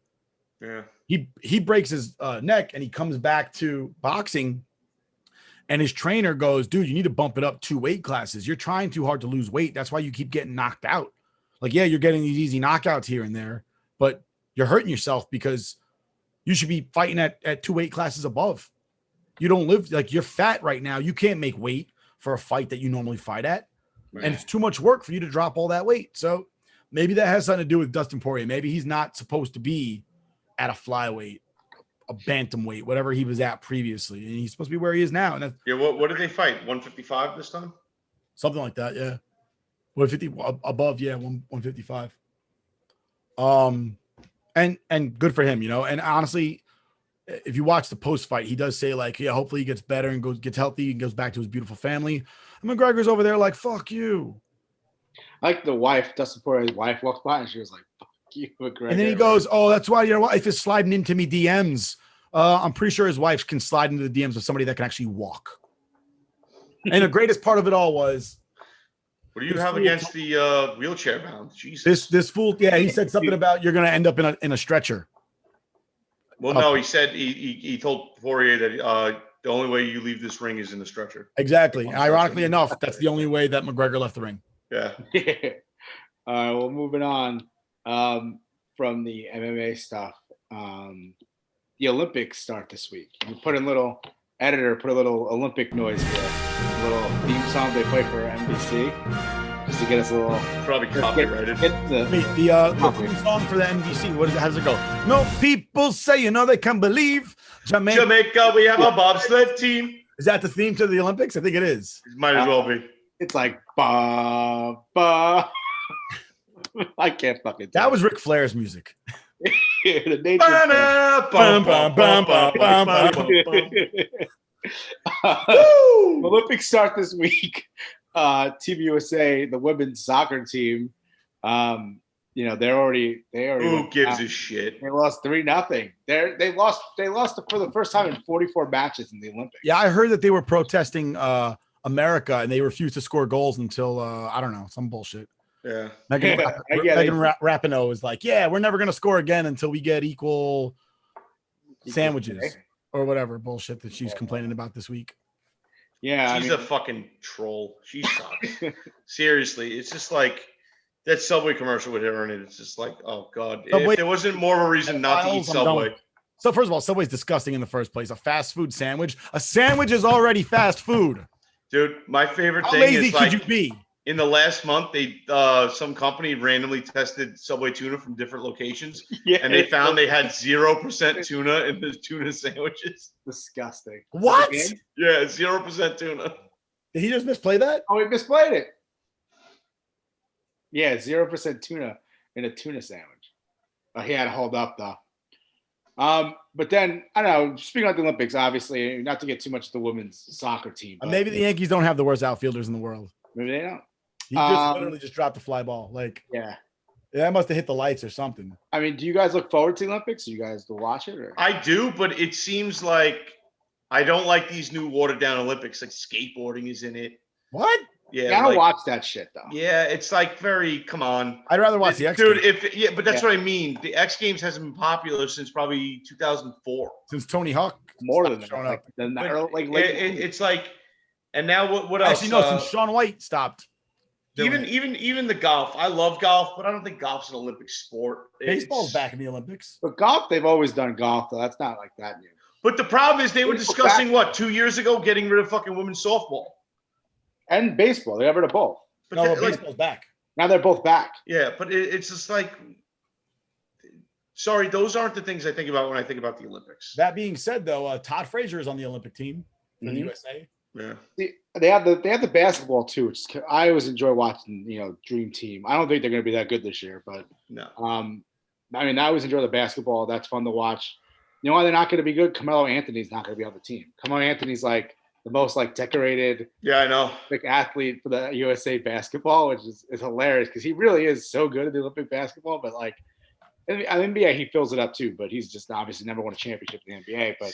Yeah. He breaks his neck and he comes back to boxing. And his trainer goes, dude, you need to bump it up 2 weight classes. You're trying too hard to lose weight. That's why you keep getting knocked out. Like, yeah, you're getting these easy knockouts here and there, but you're hurting yourself because you should be fighting at 2 weight classes above. You don't live like you're fat right now. You can't make weight for a fight that you normally fight at. Right. And it's too much work for you to drop all that weight. So maybe that has something to do with Dustin Poirier. Maybe he's not supposed to be at a flyweight, a bantamweight, whatever he was at previously, and he's supposed to be where he is now. And that's, what did they fight? 155 this time? Something like that, yeah. 150 above, 155. And good for him, And honestly, if you watch the post fight, he does say like, hopefully he gets better and gets healthy and goes back to his beautiful family. And McGregor's over there like, fuck you. Like the wife, Dustin Poirier's wife walked by and she was like, fuck you, McGregor. And then he goes, oh, that's why your wife is sliding into me DMs. I'm pretty sure his wife can slide into the DMs of somebody that can actually walk. And the greatest part of it all was, what do you have against the wheelchair bound? Jesus. This fool, he said something about you're going to end up in a stretcher. Well, no, he said he told Poirier that the only way you leave this ring is in the stretcher. Exactly. And ironically enough, that's the only way that McGregor left the ring. Yeah. All right. Well, moving on from the MMA stuff. The Olympics start this week. You put a little Olympic noise here. A little theme song they play for NBC. Just to get us a little. Probably copyrighted. The theme song for the NBC. How does it go? No people say, they can believe Jamaica, we have a bobsled team. Is that the theme to the Olympics? I think it is. It might as well be. It's like ba ba. I can't fucking. That was Ric Flair's music. The nature. Olympics start this week. Team USA, the women's soccer team. They're already. Who gives a shit? They lost 3-0. They lost for the first time in 44 matches in the Olympics. Yeah, I heard that they were protesting America and they refused to score goals until I don't know, some bullshit. Yeah. Megan Rapinoe is like, we're never gonna score again until we get equal sandwiches or whatever bullshit that she's complaining about this week. Yeah, she's a fucking troll. She sucks. Seriously, it's just like that Subway commercial with her in it. It's just like, oh god, if there wasn't more of a reason not to eat Subway. So first of all, Subway's disgusting in the first place. A fast food sandwich. A sandwich is already fast food. Dude, my favorite How thing lazy is could like you be? in the last month, they some company randomly tested Subway tuna from different locations, and they found they had 0% tuna in the tuna sandwiches. Disgusting. What? Yeah, 0% tuna. Did he just misplay that? Oh, he misplayed it. Yeah, 0% tuna in a tuna sandwich. He had to hold up though. But then I don't know. Speaking of the Olympics, obviously, not to get too much to the women's soccer team. But Maybe the Yankees don't have the worst outfielders in the world. Maybe they don't. He just literally just dropped a fly ball. Like, yeah, that must have hit the lights or something. I mean, do you guys look forward to the Olympics? Do you guys to watch it? Or? I do, but it seems like I don't like these new watered down Olympics. Like skateboarding is in it. What? Yeah, I don't watch that shit though. Yeah, it's like very. Come on. I'd rather watch the X Dude, Games. but that's what I mean. The X Games hasn't been popular since probably 2004. Since Tony Hawk More than showing that. up. It's like, and now what else? Actually, no, since Shaun White stopped. Even the golf. I love golf, but I don't think golf's an Olympic sport. Baseball's back in the Olympics. But golf, they've always done golf though. That's not like that new. But the problem is they were discussing 2 years ago getting rid of fucking women's softball and baseball. They got rid of both. But baseball's back. Now they're both back. Yeah, but it's just like, sorry, those aren't the things I think about when I think about the Olympics. That being said, though, Todd Frazier is on the Olympic team for the USA. Yeah, they have the basketball too, which I always enjoy watching. Dream Team. I don't think they're going to be that good this year, but no. I mean, I always enjoy the basketball. That's fun to watch. You know why they're not going to be good? Carmelo Anthony's not going to be on the team. Carmelo Anthony's like the most decorated, I know, athlete for the USA basketball, which is hilarious because he really is so good at the Olympic basketball. But like in the NBA, he fills it up too. But he's just obviously never won a championship in the NBA. But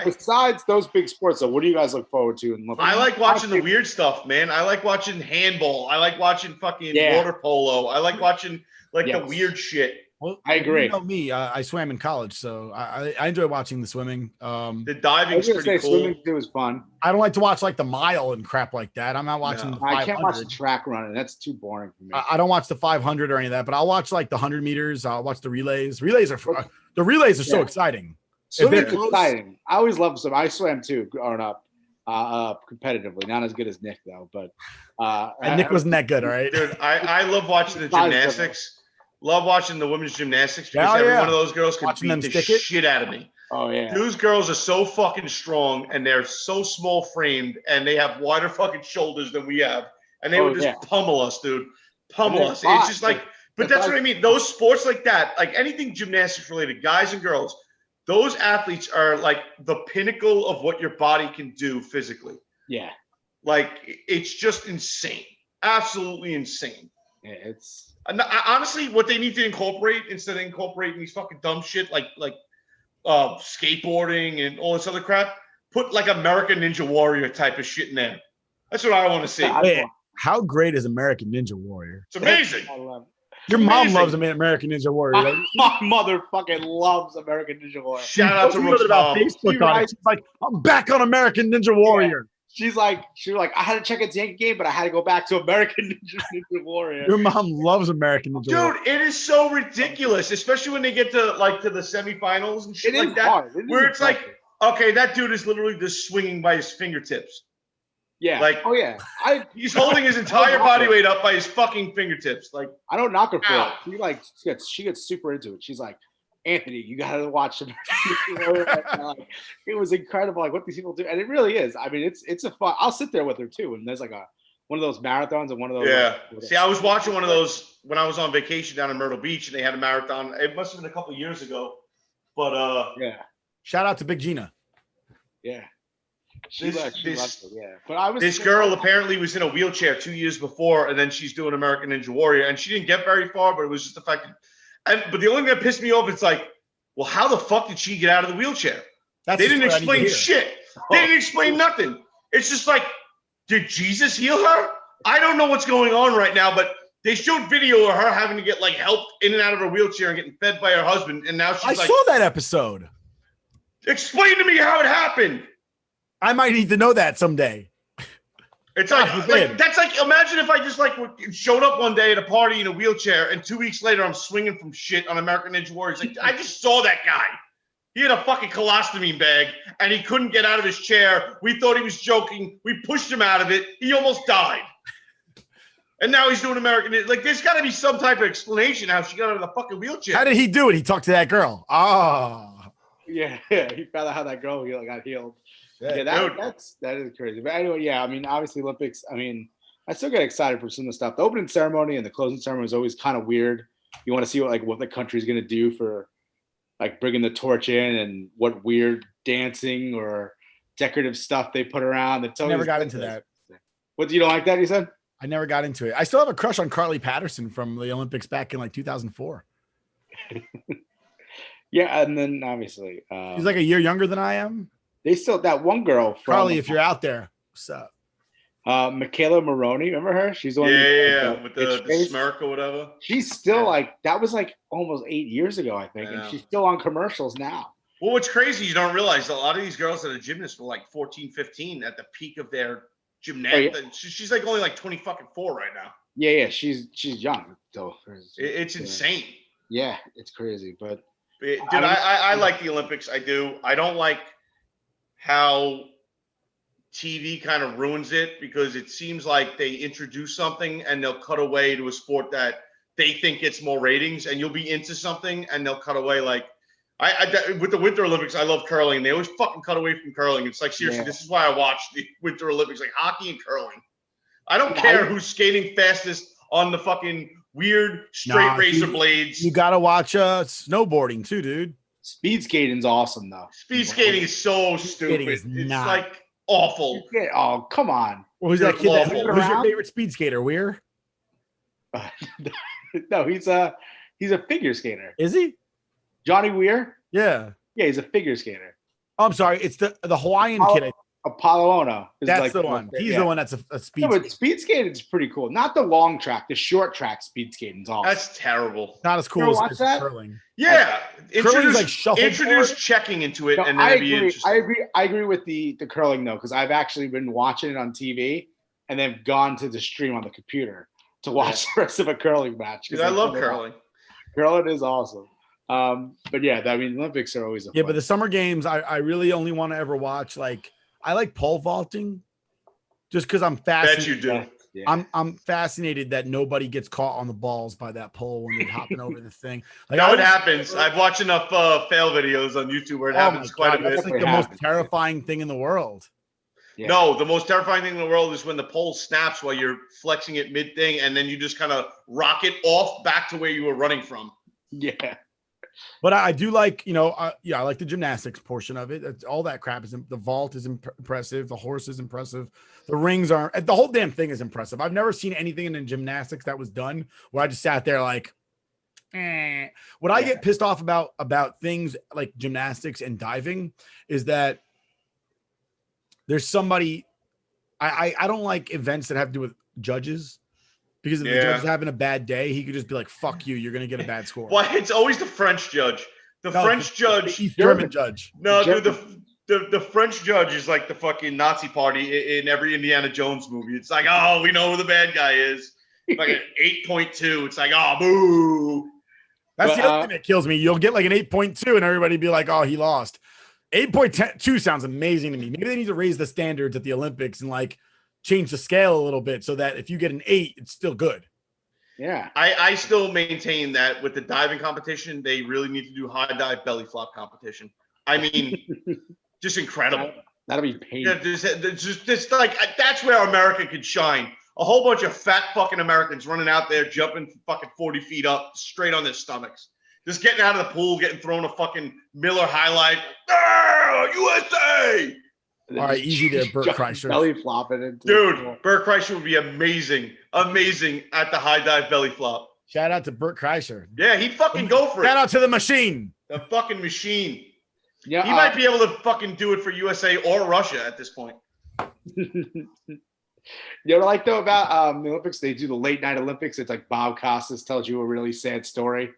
besides those big sports, though, what do you guys look forward to? I like watching the weird stuff, man. I like watching handball. I like watching fucking water polo. I like watching the weird shit. Well, I agree. You know me, I swam in college, so I enjoy watching the swimming. The diving's pretty cool. Swimming too is fun. I don't like to watch like the mile and crap like that. I'm not watching. The 500. I can't watch the track running. That's too boring for me. I don't watch the 500 or any of that, but I'll watch like the 100 meters. I'll watch the relays. The relays are so exciting. Swimming's exciting. I always loved swim. I swam too growing up, competitively. Not as good as Nick though, but and Nick wasn't that good, all right? Dude, I love watching the gymnastics. Love watching the women's gymnastics because every one of those girls can beat the shit out of me. Oh yeah, those girls are so fucking strong and they're so small framed and they have wider fucking shoulders than we have, and they would just pummel us, dude. Pummel us. It's just like, but that's what I mean. Those sports like that, like anything gymnastics related, guys and girls, those athletes are like the pinnacle of what your body can do physically. Yeah, like it's just insane, absolutely insane. Yeah, it's. Honestly, what they need to incorporate instead of incorporating these fucking dumb shit like skateboarding and all this other crap, put like American Ninja Warrior type of shit in there. That's what I want to see. How great is American Ninja Warrior? It's amazing. I love it. Your mom loves American Ninja Warrior. Right? My mother fucking loves American Ninja Warrior. Shout out to Rook's mom. Facebook on it. She's like, I'm back on American Ninja Warrior. Yeah. She was like, I had to check its Yankee game, but I had to go back to American Ninja Warrior. Your mom loves American Ninja Warrior. Dude, it is so ridiculous, especially when they get to the semifinals and shit like that. Where it's like, okay, that dude is literally just swinging by his fingertips. Yeah. Like, oh yeah. He's holding his entire body weight up by his fucking fingertips. Like, I don't knock her for it. She gets super into it. She's like, Anthony, you gotta watch it. It was incredible, like what these people do, and it really is. I mean, it's a fun. I'll sit there with her too, and there's like one of those marathons and one of those. Yeah. See, I was watching one of those when I was on vacation down in Myrtle Beach, and they had a marathon. It must have been a couple of years ago, but yeah. Shout out to Big Gina. Yeah. She loves it, yeah. But this girl apparently was in a wheelchair 2 years before, and then she's doing American Ninja Warrior, and she didn't get very far, but it was just the fact that. But the only thing that pissed me off, it's like, well, how the fuck did she get out of the wheelchair? They didn't explain shit. They didn't explain nothing. It's just like, did Jesus heal her? I don't know what's going on right now, but they showed video of her having to get like help in and out of her wheelchair and getting fed by her husband, and now she's I saw that episode. Explain to me how it happened. I might need to know that someday. It's like that's like, imagine if I just showed up one day at a party in a wheelchair and 2 weeks later I'm swinging from shit on American Ninja Warrior. Like, I just saw that guy. He had a fucking colostomy bag and he couldn't get out of his chair. We thought he was joking. We pushed him out of it. He almost died. And now he's doing American. Like, there's got to be some type of explanation how she got out of the fucking wheelchair. How did he do it? He talked to that girl. Oh. Yeah, he found out how that girl got healed. Yeah, that is crazy. But anyway, yeah, I mean, obviously Olympics. I mean, I still get excited for some of the stuff. The opening ceremony and the closing ceremony is always kind of weird. You want to see what the country's going to do for like bringing the torch in and what weird dancing or decorative stuff they put around. It's never got into that. What, you don't like that? You said? I never got into it. I still have a crush on Carly Patterson from the Olympics back in like 2004. Yeah, and then obviously she's like a year younger than I am. They still that one girl from Carly, if you're out there, what's up? Michaela Maroney, remember her? She's the one. With the smirk or whatever. She's still like that was like almost 8 years ago, I think, and she's still on commercials now. Well, what's crazy, you don't realize a lot of these girls that are gymnasts were like 14, 15 at the peak of their gymnastics. Oh, yeah. She's like only like 24 right now. Yeah, she's young. So it's insane. Yeah, it's crazy, but dude, I like the Olympics. I do. I don't like how TV kind of ruins it because it seems like they introduce something and they'll cut away to a sport that they think gets more ratings, and you'll be into something and they'll cut away. Like with the Winter Olympics, I love curling. They always fucking cut away from curling. It's like, seriously, This is why I watch the Winter Olympics, like hockey and curling. I don't care who's skating fastest on the fucking weird straight razor blades. You got to watch snowboarding too, dude. Speed skating's awesome, though. Speed skating is so stupid. It's like awful. Oh, come on. Well, who's that kid? Who's your favorite speed skater? Weir? No, he's a figure skater. Is he? Johnny Weir? Yeah. Yeah, he's a figure skater. Oh, I'm sorry. It's the Hawaiian kid. Apollo Ono. That's like the one. He's the one that's a speed skater. But speed skating is pretty cool. Not the long track, the short track speed skating is awesome. That's terrible. Not as cool as curling. Yeah. Curling's like shuffleboard. Introduce checking into it, and then it'd be interesting. I agree with the curling, though, because I've actually been watching it on TV and then gone to the stream on the computer to watch the rest of a curling match. Because I love curling. Curling is awesome. But yeah, I mean, Olympics are always but the summer games, I really only want to ever watch. Like, I like pole vaulting, just because I'm fascinated. Bet you do. Yeah. I'm fascinated that nobody gets caught on the balls by that pole when they're hopping over the thing. Like, it happens. I've watched enough fail videos on YouTube where it happens quite a bit. That's like the most terrifying thing in the world. Yeah. No, the most terrifying thing in the world is when the pole snaps while you're flexing it mid thing, and then you just kind of rock it off back to where you were running from. Yeah. But I do like, I like the gymnastics portion of it. All that crap is the vault is impressive. The horse is impressive. The rings are, the whole damn thing is impressive. I've never seen anything in gymnastics that was done where I just sat there like, What I get pissed off about things like gymnastics and diving is that there's somebody, I don't like events that have to do with judges. Because if the judge is having a bad day, he could just be like, fuck you, you're going to get a bad score. Well, it's always the French judge. The French judge. The German judge. No, dude, the French judge is like the fucking Nazi party in every Indiana Jones movie. It's like, oh, we know who the bad guy is. Like an 8.2. It's like, oh, boo. That's the other thing that kills me. You'll get like an 8.2 and everybody be like, oh, he lost. 8.2 sounds amazing to me. Maybe they need to raise the standards at the Olympics and like change the scale a little bit so that if you get an 8, it's still good. Yeah. I still maintain that with the diving competition, they really need to do high dive belly flop competition. I mean, just incredible. That'll be painful. Yeah, just like that's where America could shine. A whole bunch of fat fucking Americans running out there, jumping fucking 40 feet up straight on their stomachs. Just getting out of the pool, getting thrown a fucking Miller High Life. USA! All right, easy there, Bert Kreischer. Belly flopping into Dude, Bert Kreischer would be amazing at the high dive belly flop. Shout out to Bert Kreischer. Yeah, he'd fucking go for it. Shout out to the machine. The fucking machine. Yeah, he might be able to fucking do it for USA or Russia at this point. You know what I like though about the Olympics? They do the late night Olympics. It's like Bob Costas tells you a really sad story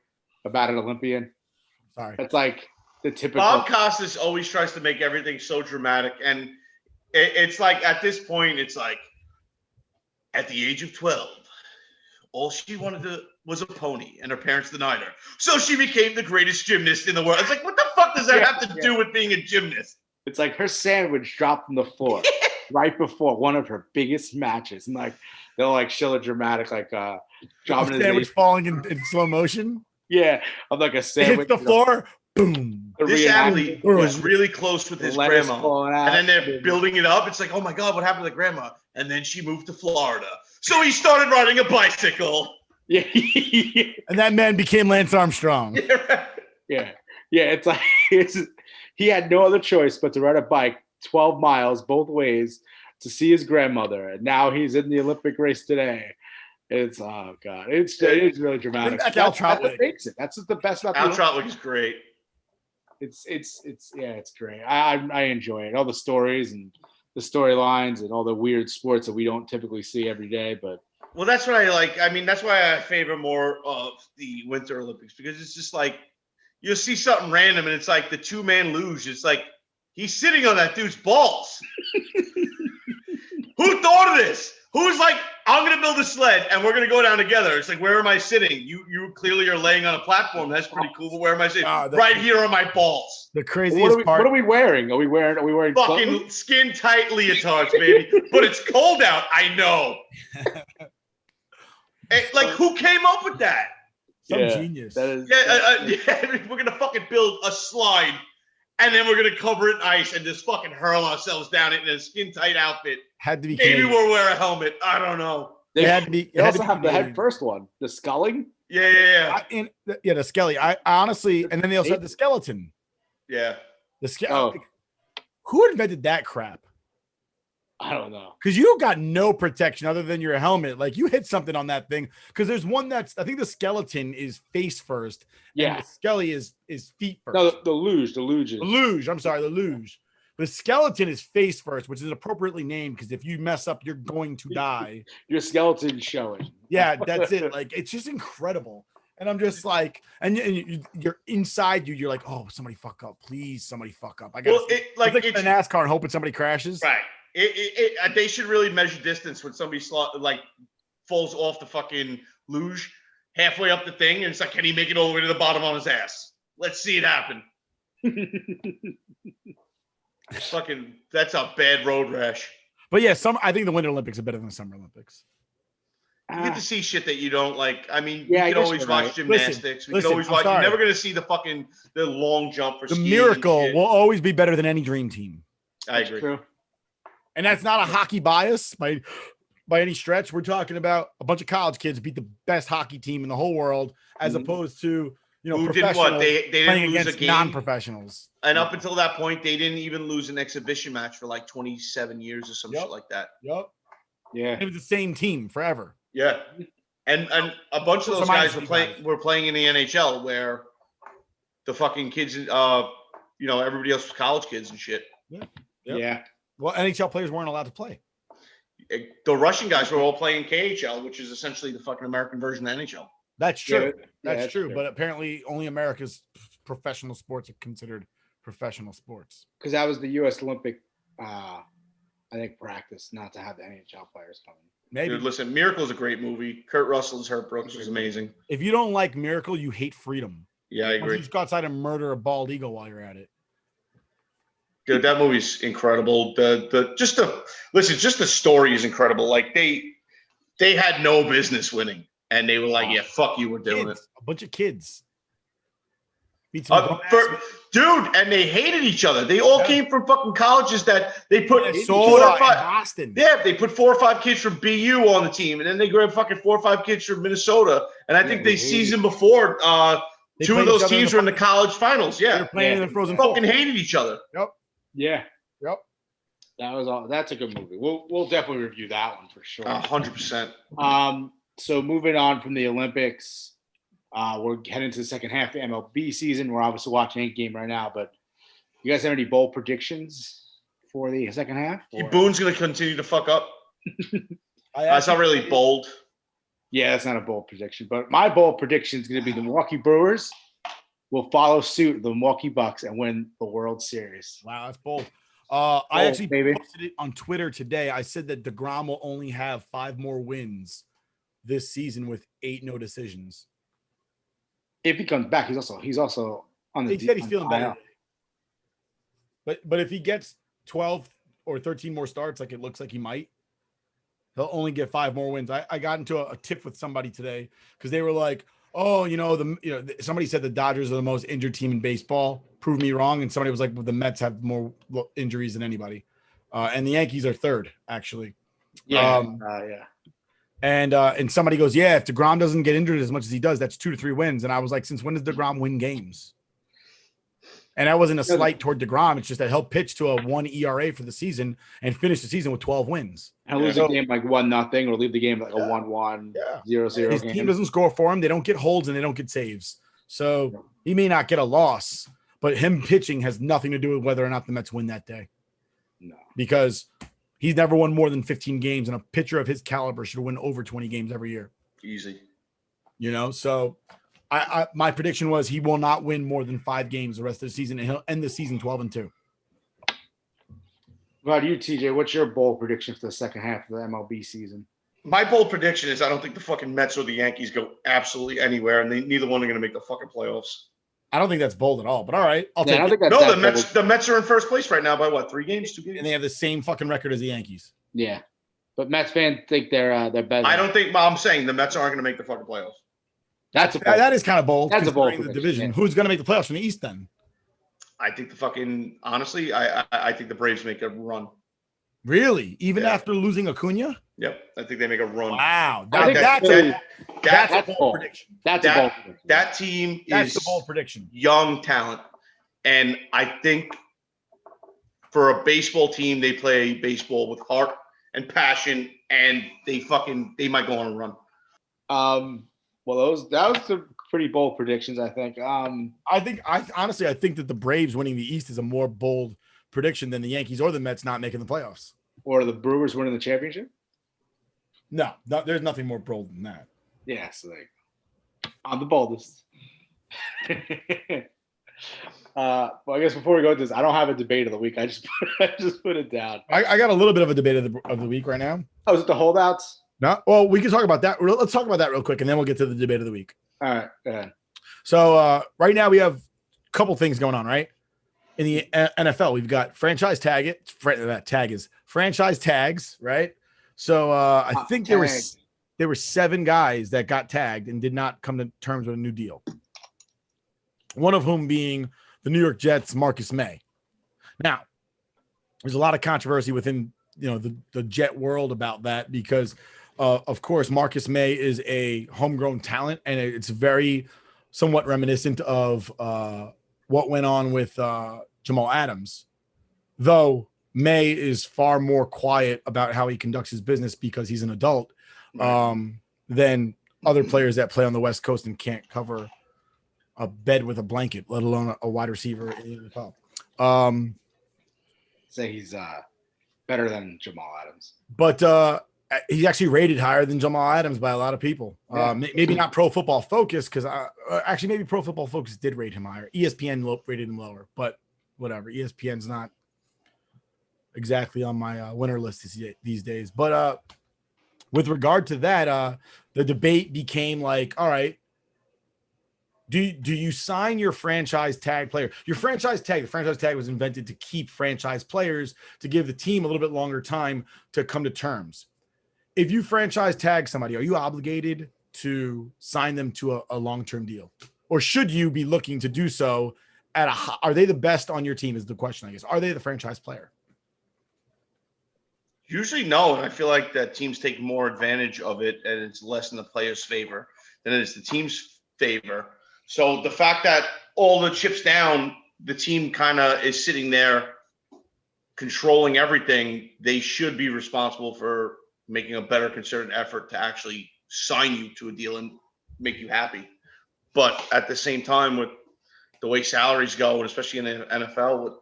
about an Olympian. Sorry. It's like the typical. Bob Costas always tries to make everything so dramatic. And it's like at this point, it's like at the age of 12, all she wanted was a pony and her parents denied her. So she became the greatest gymnast in the world. It's like, what the fuck does that have to do with being a gymnast? It's like her sandwich dropped on the floor right before one of her biggest matches. And like they'll like show a dramatic like dropping his sandwich falling in slow motion. Yeah, I'm like a sandwich. Hits the floor. Boom. This athlete was really close with his grandma, and then they're building it up. It's like, oh my god, what happened to the grandma? And then she moved to Florida, so he started riding a bicycle. Yeah, and that man became Lance Armstrong. Yeah. It's like he had no other choice but to ride a bike 12 miles both ways to see his grandmother, and now he's in the Olympic race today. It's oh god, it's really dramatic. That's Al what makes it. That's the best about Al Trotwick is great. It's great. I enjoy it. All the stories and the storylines and all the weird sports that we don't typically see every day. But well, that's what I like. I mean, that's why I favor more of the Winter Olympics, because it's just like you'll see something random and it's like the 2-man luge. It's like he's sitting on that dude's balls. Who thought of this? Who's like, I'm going to build a sled and we're going to go down together. It's like, where am I sitting? You clearly are laying on a platform. That's pretty cool. But where am I sitting? Right here on my balls. The craziest part. What are we wearing? Are we wearing fucking skin tight leotards, baby? But it's cold out. I know. Like, who came up with that? Some genius. That is, we're going to fucking build a slide and then we're going to cover it in ice and just fucking hurl ourselves down it in a skin tight outfit. Had to be. Maybe we'll wear a helmet. I don't know. They had to be. They also have the head first one, the sculling. Yeah. The skelly. I honestly, and then they also had the skeleton. Yeah. The skeleton. Who invented that crap? I don't know. Because you got no protection other than your helmet. Like you hit something on that thing. Because there's one that's, I think the skeleton is face first. Yeah. And the skelly is feet first. No, the luge. The luge. I'm sorry, the luge. The skeleton is face first, which is appropriately named because if you mess up, you're going to die. Your skeleton's showing. Yeah, that's it. Like it's just incredible. And I'm just like, and you're inside you. You're like, oh, somebody fuck up, please, somebody fuck up. I got it's like in NASCAR and hoping somebody crashes. Right. They should really measure distance when somebody like falls off the fucking luge halfway up the thing, and it's like, can he make it all the way to the bottom on his ass? Let's see it happen. Fucking, that's a bad road rash. But yeah, I think the Winter Olympics are better than the Summer Olympics. You get to see shit that you don't like. I mean, yeah, we can always watch gymnastics. We can always watch. You're never going to see the long jump for the miracle will always be better than any dream team. I agree. True. And that's not a hockey bias by any stretch. We're talking about a bunch of college kids beat the best hockey team in the whole world, as opposed to who did what? They didn't lose a game. Non-professionals. And up until that point, they didn't even lose an exhibition match for like 27 years or some shit like that. Yep. Yeah. It was the same team forever. Yeah. And a bunch of those guys were playing in the NHL where the fucking kids, everybody else was college kids and shit. Yeah. Yep. Yeah. Well, NHL players weren't allowed to play. The Russian guys were all playing KHL, which is essentially the fucking American version of NHL. That's true. Yeah, that's true. But apparently only America's professional sports are considered professional sports. Because that was the U.S. Olympic, I think, practice not to have the NHL players coming. Maybe. Dude, listen, Miracle is a great movie. Kurt Russell's Hurt Brooks was amazing. If you don't like Miracle, you hate freedom. Yeah, I agree. You just go outside and murder a bald eagle while you're at it. Dude, that movie's incredible. Just the story is incredible. Like they had no business winning, and they were like, "Yeah, fuck you, we're doing it." A bunch of kids. Dude, and they hated each other. They all came from fucking colleges that they put Boston. Yeah, they put 4 or 5 kids from BU on the team, and then they grabbed fucking 4 or 5 kids from Minnesota. And I think season before, 2 of those teams were in the college finals. Yeah, they were playing in the Frozen fucking hated each other. Yep. Yeah. Yep. That was all. That's a good movie. We'll definitely review that one for sure. 100%. So moving on from the Olympics, we're heading to the second half of the MLB season. We're obviously watching a game right now, but you guys have any bold predictions for the second half? Boone's going to continue to fuck up. That's not really bold. Yeah, that's not a bold prediction. But my bold prediction is going to be the Milwaukee Brewers will follow suit the Milwaukee Bucks and win the World Series. Wow, that's bold. I actually posted it on Twitter today. I said that DeGrom will only have 5 more wins this season with 8 no decisions. If he comes back, he's also on the. He said he's feeling better. But if he gets 12 or 13 more starts, like it looks like he might, He'll only get 5 more wins. I got into a tip with somebody today because they were like, "Oh, somebody said the Dodgers are the most injured team in baseball. Prove me wrong." And somebody was like, well, "The Mets have more injuries than anybody, and the Yankees are third, actually." Yeah. Yeah. And somebody goes, "Yeah, if DeGrom doesn't get injured as much as he does, that's 2 to 3 wins." And I was like, "Since when does DeGrom win games?" And that wasn't a slight toward DeGrom. It's just that he'll pitch to a 1 ERA for the season and finish the season with 12 wins. He'll lose a game like 1-0 or leave the game like a 1-1, 0-0 His game. team doesn't score for him. They don't get holds and they don't get saves. So he may not get a loss, but him pitching has nothing to do with whether or not the Mets win that day. No. Because he's never won more than 15 games, and a pitcher of his caliber should win over 20 games every year. Easy. So my prediction was he will not win more than 5 games the rest of the season, and he'll end the season 12-2. What about you, TJ? What's your bold prediction for the second half of the MLB season? My bold prediction is I don't think the fucking Mets or the Yankees go absolutely anywhere, and neither one are going to make the fucking playoffs. I don't think that's bold at all, but all right. I'll take it. No, the Mets are in first place right now by what, 3 games, 2 games? And they have the same fucking record as the Yankees. Yeah. But Mets fans think they're better. I don't think – I'm saying the Mets aren't going to make the fucking playoffs. That is kind of bold. That's a bold the division. Yeah. Who's going to make the playoffs from the East then? I think honestly, I think the Braves make a run. Really? Even after losing Acuna? Yep. I think they make a run. Wow. That's a bold prediction. That's a bold prediction. That team is a bold prediction. Young talent. And I think for a baseball team, they play baseball with heart and passion, and they might go on a run. Well, that was some pretty bold predictions, I think. I think that the Braves winning the East is a more bold prediction than the Yankees or the Mets not making the playoffs. Or the Brewers winning the championship? No, there's nothing more bold than that. Yeah, so I'm the boldest. Well, I guess before we go to this, I don't have a debate of the week. I just put it down. I got a little bit of a debate of the week right now. Oh, is it the holdouts? No. Well, we can talk about that. Let's talk about that real quick, and then we'll get to the debate of the week. All right, go ahead. So right now we have a couple things going on, right? In the NFL, we've got franchise tags, right? So I think there were 7 guys that got tagged and did not come to terms with a new deal. One of whom being the New York Jets' Marcus May. Now, there's a lot of controversy within the Jet world about that because, of course, Marcus May is a homegrown talent, and it's very somewhat reminiscent of what went on with Jamal Adams, though May is far more quiet about how he conducts his business because he's an adult than other players that play on the West Coast and can't cover a bed with a blanket, let alone a wide receiver in the top. Say he's better than Jamal Adams. But he's actually rated higher than Jamal Adams by a lot of people. Yeah. Maybe not Pro Football Focus, because actually maybe Pro Football Focus did rate him higher. ESPN rated him lower, but whatever. ESPN's not exactly on my winner list these days. But with regard to that, the debate became like, all right, do you sign your franchise tag player? The franchise tag was invented to keep franchise players, to give the team a little bit longer time to come to terms. If you franchise tag somebody, are you obligated to sign them to a long-term deal? Or should you be looking to do so are they the best on your team is the question, I guess. Are they the franchise player? Usually no, and I feel like that teams take more advantage of it, and it's less in the player's favor than it is the team's favor. So the fact that all the chips down, the team kind of is sitting there controlling everything, they should be responsible for making a better concerted effort to actually sign you to a deal and make you happy. But at the same time, with the way salaries go, and especially in the NFL with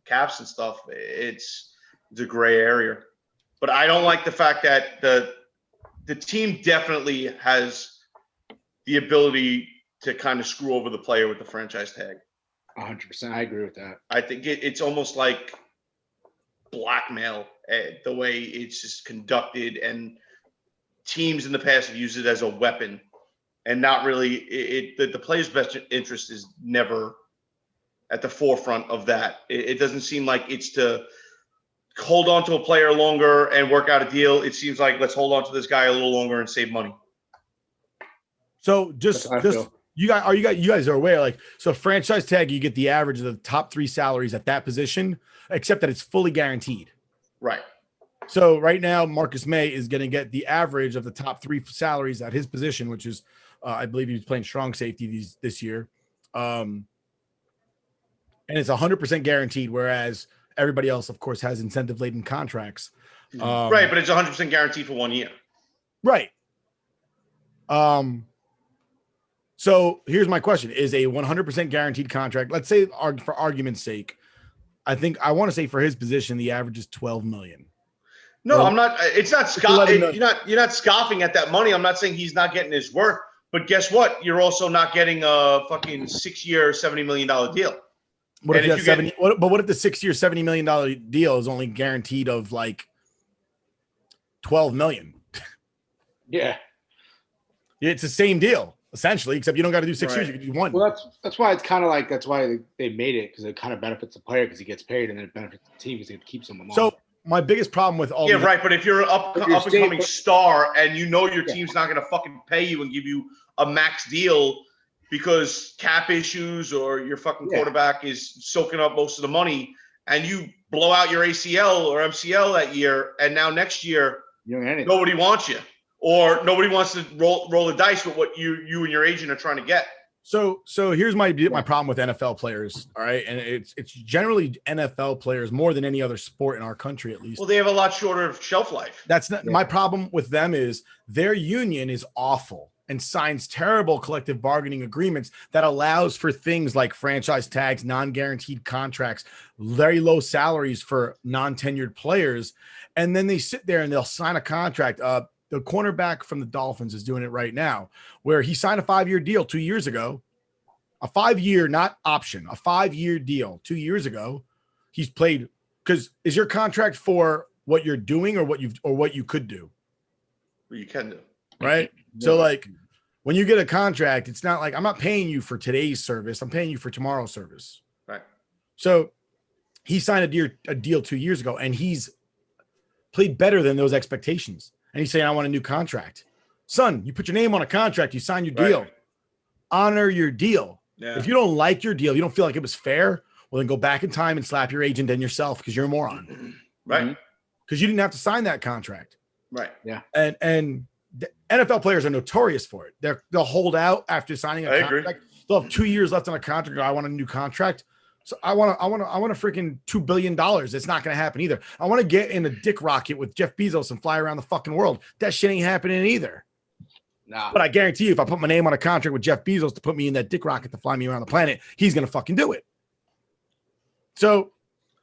caps and stuff, it's a gray area. But I don't like the fact that the team definitely has the ability to kind of screw over the player with the franchise tag. 100%. I agree with that. I think it's almost like blackmail, the way it's just conducted, and teams in the past have used it as a weapon, and not really the player's best interest is never at the forefront of that. It doesn't seem like it's to hold on to a player longer and work out a deal. It seems like let's hold on to this guy a little longer and save money. So just you guys are aware, like, so franchise tag, you get the average of the top 3 salaries at that position, except that it's fully guaranteed. Right. So right now, Marcus May is going to get the average of the top 3 salaries at his position, which is, I believe he was playing strong safety this year. And it's 100% guaranteed, whereas everybody else, of course, has incentive-laden contracts. Right, but it's 100% guaranteed for 1 year. Right. So here's my question: is a 100% guaranteed contract? Let's say, for argument's sake, I want to say for his position, the average is $12 million. No, well, I'm not. It's not scoffing. You're not scoffing at that money. I'm not saying he's not getting his worth. But guess what? You're also not getting a fucking 6-year, $70 million deal. What if you have 70? But what if the 6-year, $70 million deal is only guaranteed of like $12 million? Yeah, it's the same deal essentially, except you don't got to do 6 years. You can do 1. Well, that's why it's kind of like that's why they made it, because it kind of benefits the player because he gets paid, and then it benefits the team because it keeps him along. So my biggest problem with all right, but if you're an up and coming star and you know your team's not going to fucking pay you and give you a max deal because cap issues or your fucking quarterback is soaking up most of the money, and you blow out your ACL or MCL that year, and now next year nobody wants you, or nobody wants to roll the dice with what you and your agent are trying to get. So here's my problem with NFL players, all right? And it's generally NFL players more than any other sport in our country, at least. Well, they have a lot shorter shelf life. That's not my problem with them. Is their union is awful and signs terrible collective bargaining agreements that allows for things like franchise tags, non-guaranteed contracts, very low salaries for non-tenured players, and then they sit there and they'll sign a contract. The cornerback from the Dolphins is doing it right now, where he signed a 5-year deal 2 years ago, a 5-year, not option, a 5-year deal 2 years ago. He's played, because is your contract for what you're doing or what you could do? What you can do. Right. Yeah. So like when you get a contract, it's not like I'm not paying you for today's service. I'm paying you for tomorrow's service. Right. So he signed a deal 2 years ago, and he's played better than those expectations. And he's saying, I want a new contract. Son, you put your name on a contract, you sign your deal. Right. Honor your deal. Yeah. If you don't like your deal, you don't feel like it was fair, well, then go back in time and slap your agent and yourself because you're a moron. Right. Because you didn't have to sign that contract. Right. Yeah. And the NFL players are notorious for it. They'll hold out after signing a contract. Agree. They'll have 2 years left on a contract. I want a new contract. So I want a freaking $2 billion. It's not going to happen either. I want to get in a dick rocket with Jeff Bezos and fly around the fucking world. That shit ain't happening either. Nah. But I guarantee you, if I put my name on a contract with Jeff Bezos to put me in that dick rocket to fly me around the planet, he's going to fucking do it. So,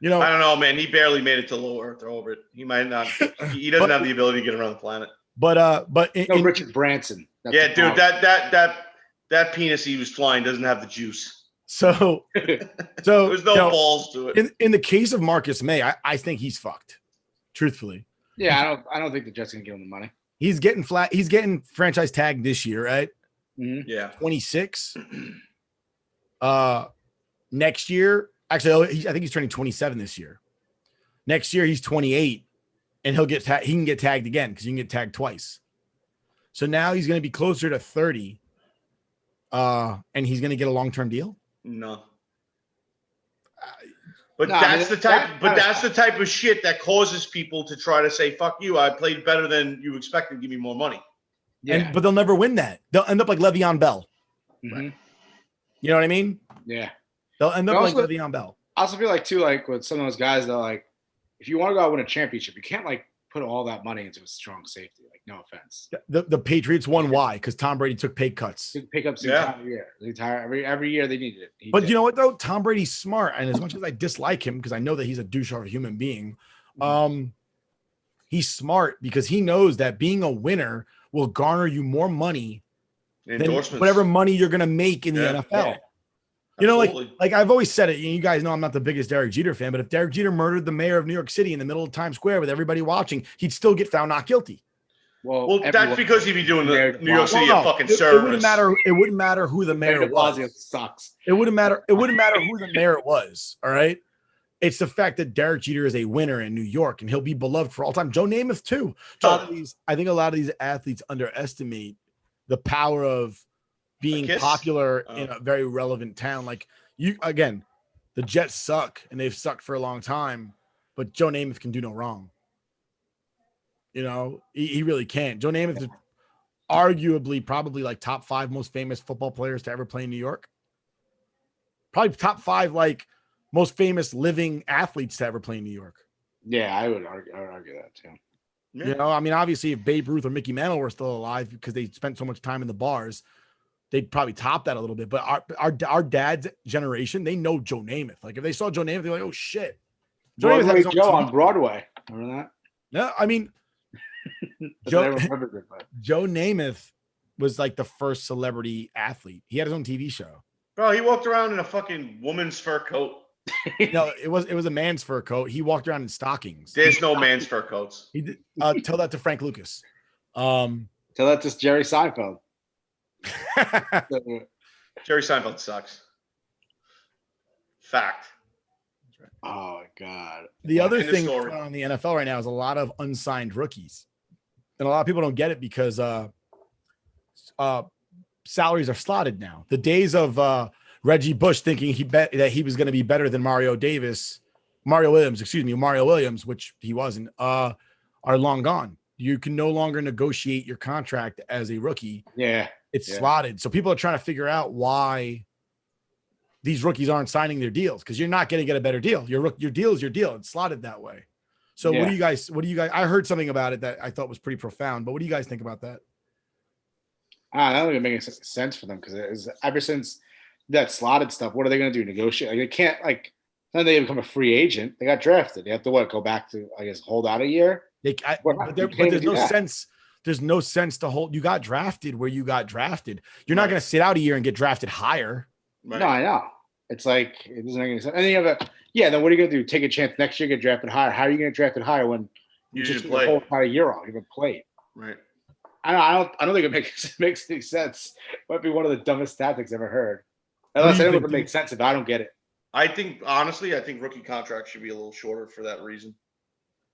I don't know, man. He barely made it to low Earth or orbit. He might not. He doesn't have the ability to get around the planet. But Richard Branson. That's dude, that penis he was flying doesn't have the juice. So there's no balls to it. In the case of Marcus May, I think he's fucked. Truthfully. Yeah, I don't think the Jets can give him the money. He's getting franchise tagged this year, right? Mm-hmm. Yeah. 26. Next year, actually, I think he's turning 27 this year. Next year he's 28, and he can get tagged again because you can get tagged twice. So now he's going to be closer to 30. And he's going to get a long-term deal? No. But that's the type of shit that causes people to try to say, fuck you, I played better than you expected, give me more money. Yeah. But they'll never win that. They'll end up like Le'Veon Bell. Mm-hmm. You know what I mean? Yeah. They'll end up like Le'Veon Bell. I also feel like, too, like with some of those guys, they're like, if you want to go out and win a championship, you can't like put all that money into a strong safety. Like, no offense. The Patriots won why? Because Tom Brady took pay cuts. Pay cuts the entire year. Every year they needed it. But you know what though? Tom Brady's smart, and as much as I dislike him because I know that he's a douche of a human being, he's smart because he knows that being a winner will garner you more money than whatever money you're gonna make in the NFL. Yeah. You know, like I've always said it. You guys know I'm not the biggest Derek Jeter fan, but if Derek Jeter murdered the mayor of New York City in the middle of Times Square with everybody watching, he'd still get found not guilty. Well, that's because he'd be doing the New York City a fucking service. It wouldn't matter who the mayor was. Sucks. It wouldn't matter who the mayor was. All right. It's the fact that Derek Jeter is a winner in New York and he'll be beloved for all time. Joe Namath too. I think a lot of these athletes underestimate the power of being popular in a very relevant town. Like again, the Jets suck and they've sucked for a long time, but Joe Namath can do no wrong. You know, he really can't. Joe Namath is arguably probably like top 5 most famous football players to ever play in New York. Probably top 5 like most famous living athletes to ever play in New York. Yeah, I would argue that too. You know, I mean, obviously, if Babe Ruth or Mickey Mantle were still alive because they spent so much time in the bars, they'd probably top that a little bit. But our dad's generation, they know Joe Namath. Like if they saw Joe Namath, they're like, "Oh shit!" Broadway Joe on Broadway. Remember that? No, I mean, Joe Namath was like the first celebrity athlete. He had his own TV show. Bro, he walked around in a fucking woman's fur coat. No, it was a man's fur coat. He walked around in stockings. There's no man's fur coats. He did, tell that to Frank Lucas. Tell that to Jerry Seinfeld. Jerry Seinfeld sucks. Fact. Oh God. The other thing going on in the NFL right now is a lot of unsigned rookies, and a lot of people don't get it because salaries are slotted now. The days of Reggie Bush thinking that he was going to be better than Mario Williams, which he wasn't, are long gone. You can no longer negotiate your contract as a rookie. Yeah. It's slotted. So people are trying to figure out why these rookies aren't signing their deals because you're not going to get a better deal. Your deal is your deal. It's slotted that way. So what do you guys, I heard something about it that I thought was pretty profound, but what do you guys think about that? I don't think it makes sense for them because it is ever since that slotted stuff. What are they going to do? Negotiate? Like they can't then they become a free agent. They got drafted. They have to go back to hold out a year. But there's no sense. There's no sense to hold. You got drafted where you got drafted. You're not going to sit out a year and get drafted higher. Right. No, I know. It's like it doesn't make any sense. And then you have then what are you going to do? Take a chance next year, get drafted higher? How are you going to get drafted higher when you just took the whole entire year off? You haven't played. Right. I don't think it makes any sense. It might be one of the dumbest tactics I've ever heard. Unless anyone would make sense of it. I don't get it. I think rookie contracts should be a little shorter for that reason.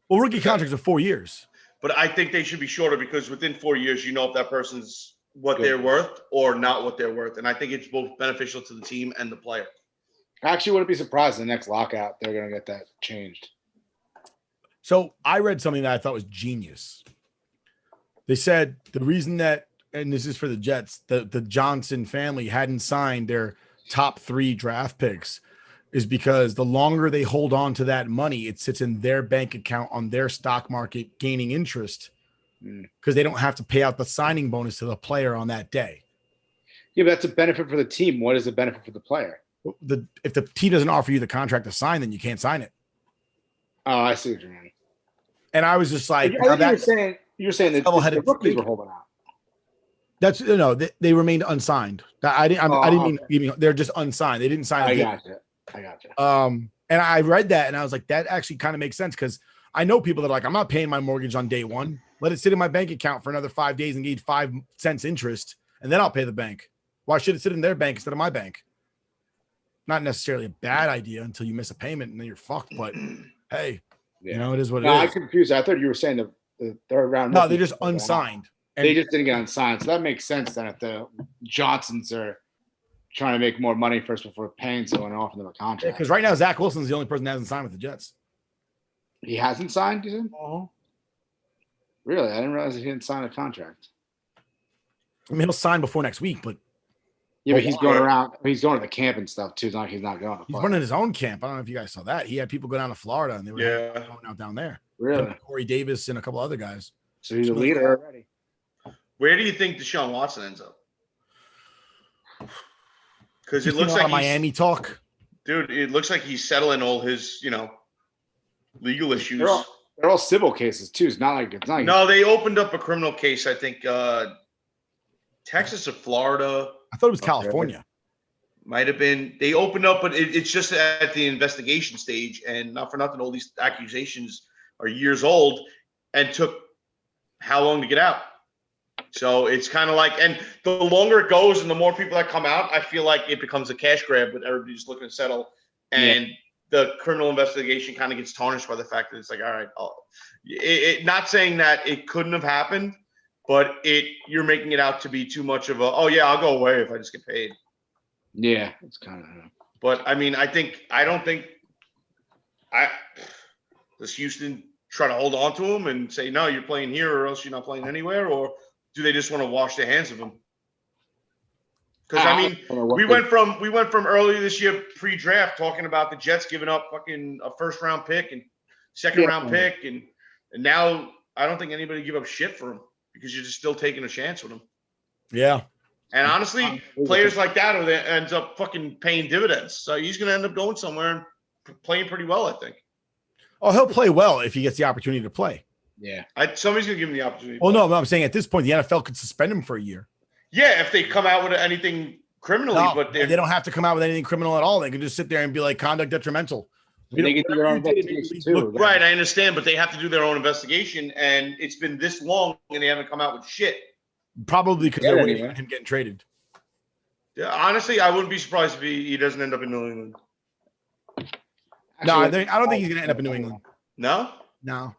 Well, rookie contracts are 4 years. But I think they should be shorter because within 4 years, you know if that person's what they're worth or not what they're worth. And I think it's both beneficial to the team and the player. I actually wouldn't be surprised in the next lockout they're going to get that changed. So I read something that I thought was genius. They said the reason that, and this is for the Jets, the Johnson family hadn't signed their top 3 draft picks is because the longer they hold on to that money, it sits in their bank account on their stock market gaining interest because they don't have to pay out the signing bonus to the player on that day. Yeah, but that's a benefit for the team. What is the benefit for the player? If the team doesn't offer you the contract to sign, then you can't sign it. Oh, I see what you mean. And I was just like, you're saying that the rookies were holding out. That's they remained unsigned. I didn't mean they're just unsigned. They didn't sign. I gotcha. And I read that and I was like, that actually kind of makes sense because I know people that are like, I'm not paying my mortgage on day one. Let it sit in my bank account for another 5 days and get 5 cents interest, and then I'll pay the bank. Why should it sit in their bank instead of my bank? Not necessarily a bad idea until you miss a payment and then you're fucked. But hey, it is what it is. I'm confused. I thought you were saying the third round. No, they're just unsigned. They just didn't get unsigned. So that makes sense then if the Johnsons are trying to make more money first before paying someone off into a contract. Because right now, Zach Wilson's the only person that hasn't signed with the Jets. He hasn't signed, you said? Uh-huh. Really? I didn't realize he didn't sign a contract. I mean, he'll sign before next week, but but he's going around. He's going to the camp and stuff too. He's not going to play. He's running his own camp. I don't know if you guys saw that. He had people go down to Florida and they were going out down there. Really? Corey Davis and a couple other guys. So he's a leader already. Where do you think Deshaun Watson ends up? Because it looks like Miami talk. Dude, it looks like he's settling all his, legal issues. They're all civil cases too. It's not like No, they opened up a criminal case. I think Texas or Florida. I thought it was California. Might have been. They opened up, but it's just at the investigation stage, and not for nothing, all these accusations are years old and took how long to get out. So it's kind of like, and the longer it goes and the more people that come out, I feel like it becomes a cash grab with everybody just looking to settle. And the criminal investigation kind of gets tarnished by the fact that it's like, all right, not saying that it couldn't have happened, but you're making it out to be too much of a, oh yeah, I'll go away if I just get paid. Yeah, it's kind of. But I mean, does Houston try to hold on to him and say, no, you're playing here or else you're not playing anywhere, or do they just want to wash their hands of him? Because I mean, we went from earlier this year pre-draft talking about the Jets giving up fucking a first-round pick and second-round pick, and now I don't think anybody give up shit for him because you're just still taking a chance with him. Yeah. And honestly, players like that ends up fucking paying dividends. So he's going to end up going somewhere and playing pretty well, I think. Oh, he'll play well if he gets the opportunity to play. Yeah. Somebody's going to give him the opportunity. Oh, no, I'm saying at this point, the NFL could suspend him for a year. Yeah, if they come out with anything criminally, but they don't have to come out with anything criminal at all. They can just sit there and be like conduct detrimental. They can do their own investigation too. Right, I understand, but they have to do their own investigation, and it's been this long, and they haven't come out with shit. Probably because they're waiting for him getting traded. Yeah, honestly, I wouldn't be surprised if he doesn't end up in New England. No, I don't think he's going to end up in New England. No? No.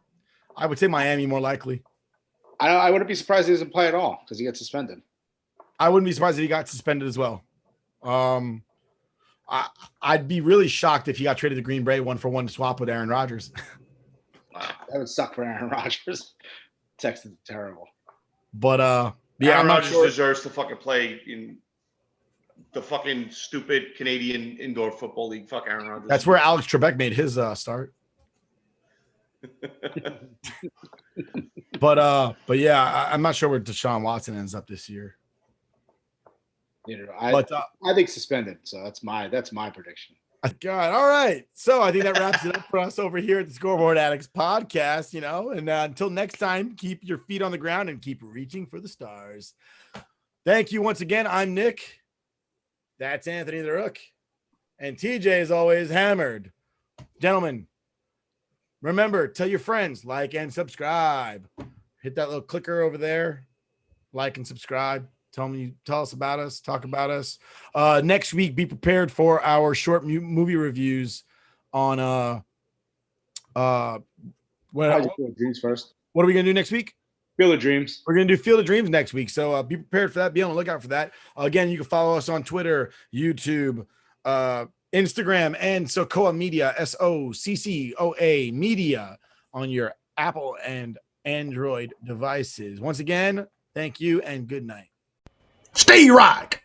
I would say Miami more likely. I wouldn't be surprised if he doesn't play at all because he gets suspended. I wouldn't be surprised if he got suspended as well. I'd be really shocked if he got traded to Green Bay 1-for-1 swap with Aaron Rodgers. Wow. That would suck for Aaron Rodgers. Texans are terrible. But yeah, Aaron I'm not Rodgers sure. deserves to fucking play in the fucking stupid Canadian indoor football league. Fuck Aaron Rodgers. That's where Alex Trebek made his start. But yeah, I'm not sure where Deshaun Watson ends up this year. I think suspended. So that's my prediction. God, all right. So I think that wraps it up for us over here at the Scoreboard Addicts podcast. And until next time, keep your feet on the ground and keep reaching for the stars. Thank you once again. I'm Nick. That's Anthony the Rook, and TJ is always hammered. Gentlemen, remember, tell your friends, like and subscribe. Hit that little clicker over there, like and subscribe. Tell us about us, talk about us. Next week, be prepared for our short movie reviews on Dreams first. What are we gonna do next week? Field of Dreams. We're going to do Field of Dreams next week. So be prepared for that. Be on the lookout for that. Again, you can follow us on Twitter, YouTube, Instagram, and Socoa Media, SOCCOA Media on your Apple and Android devices. Once again, thank you and good night. Stay rock.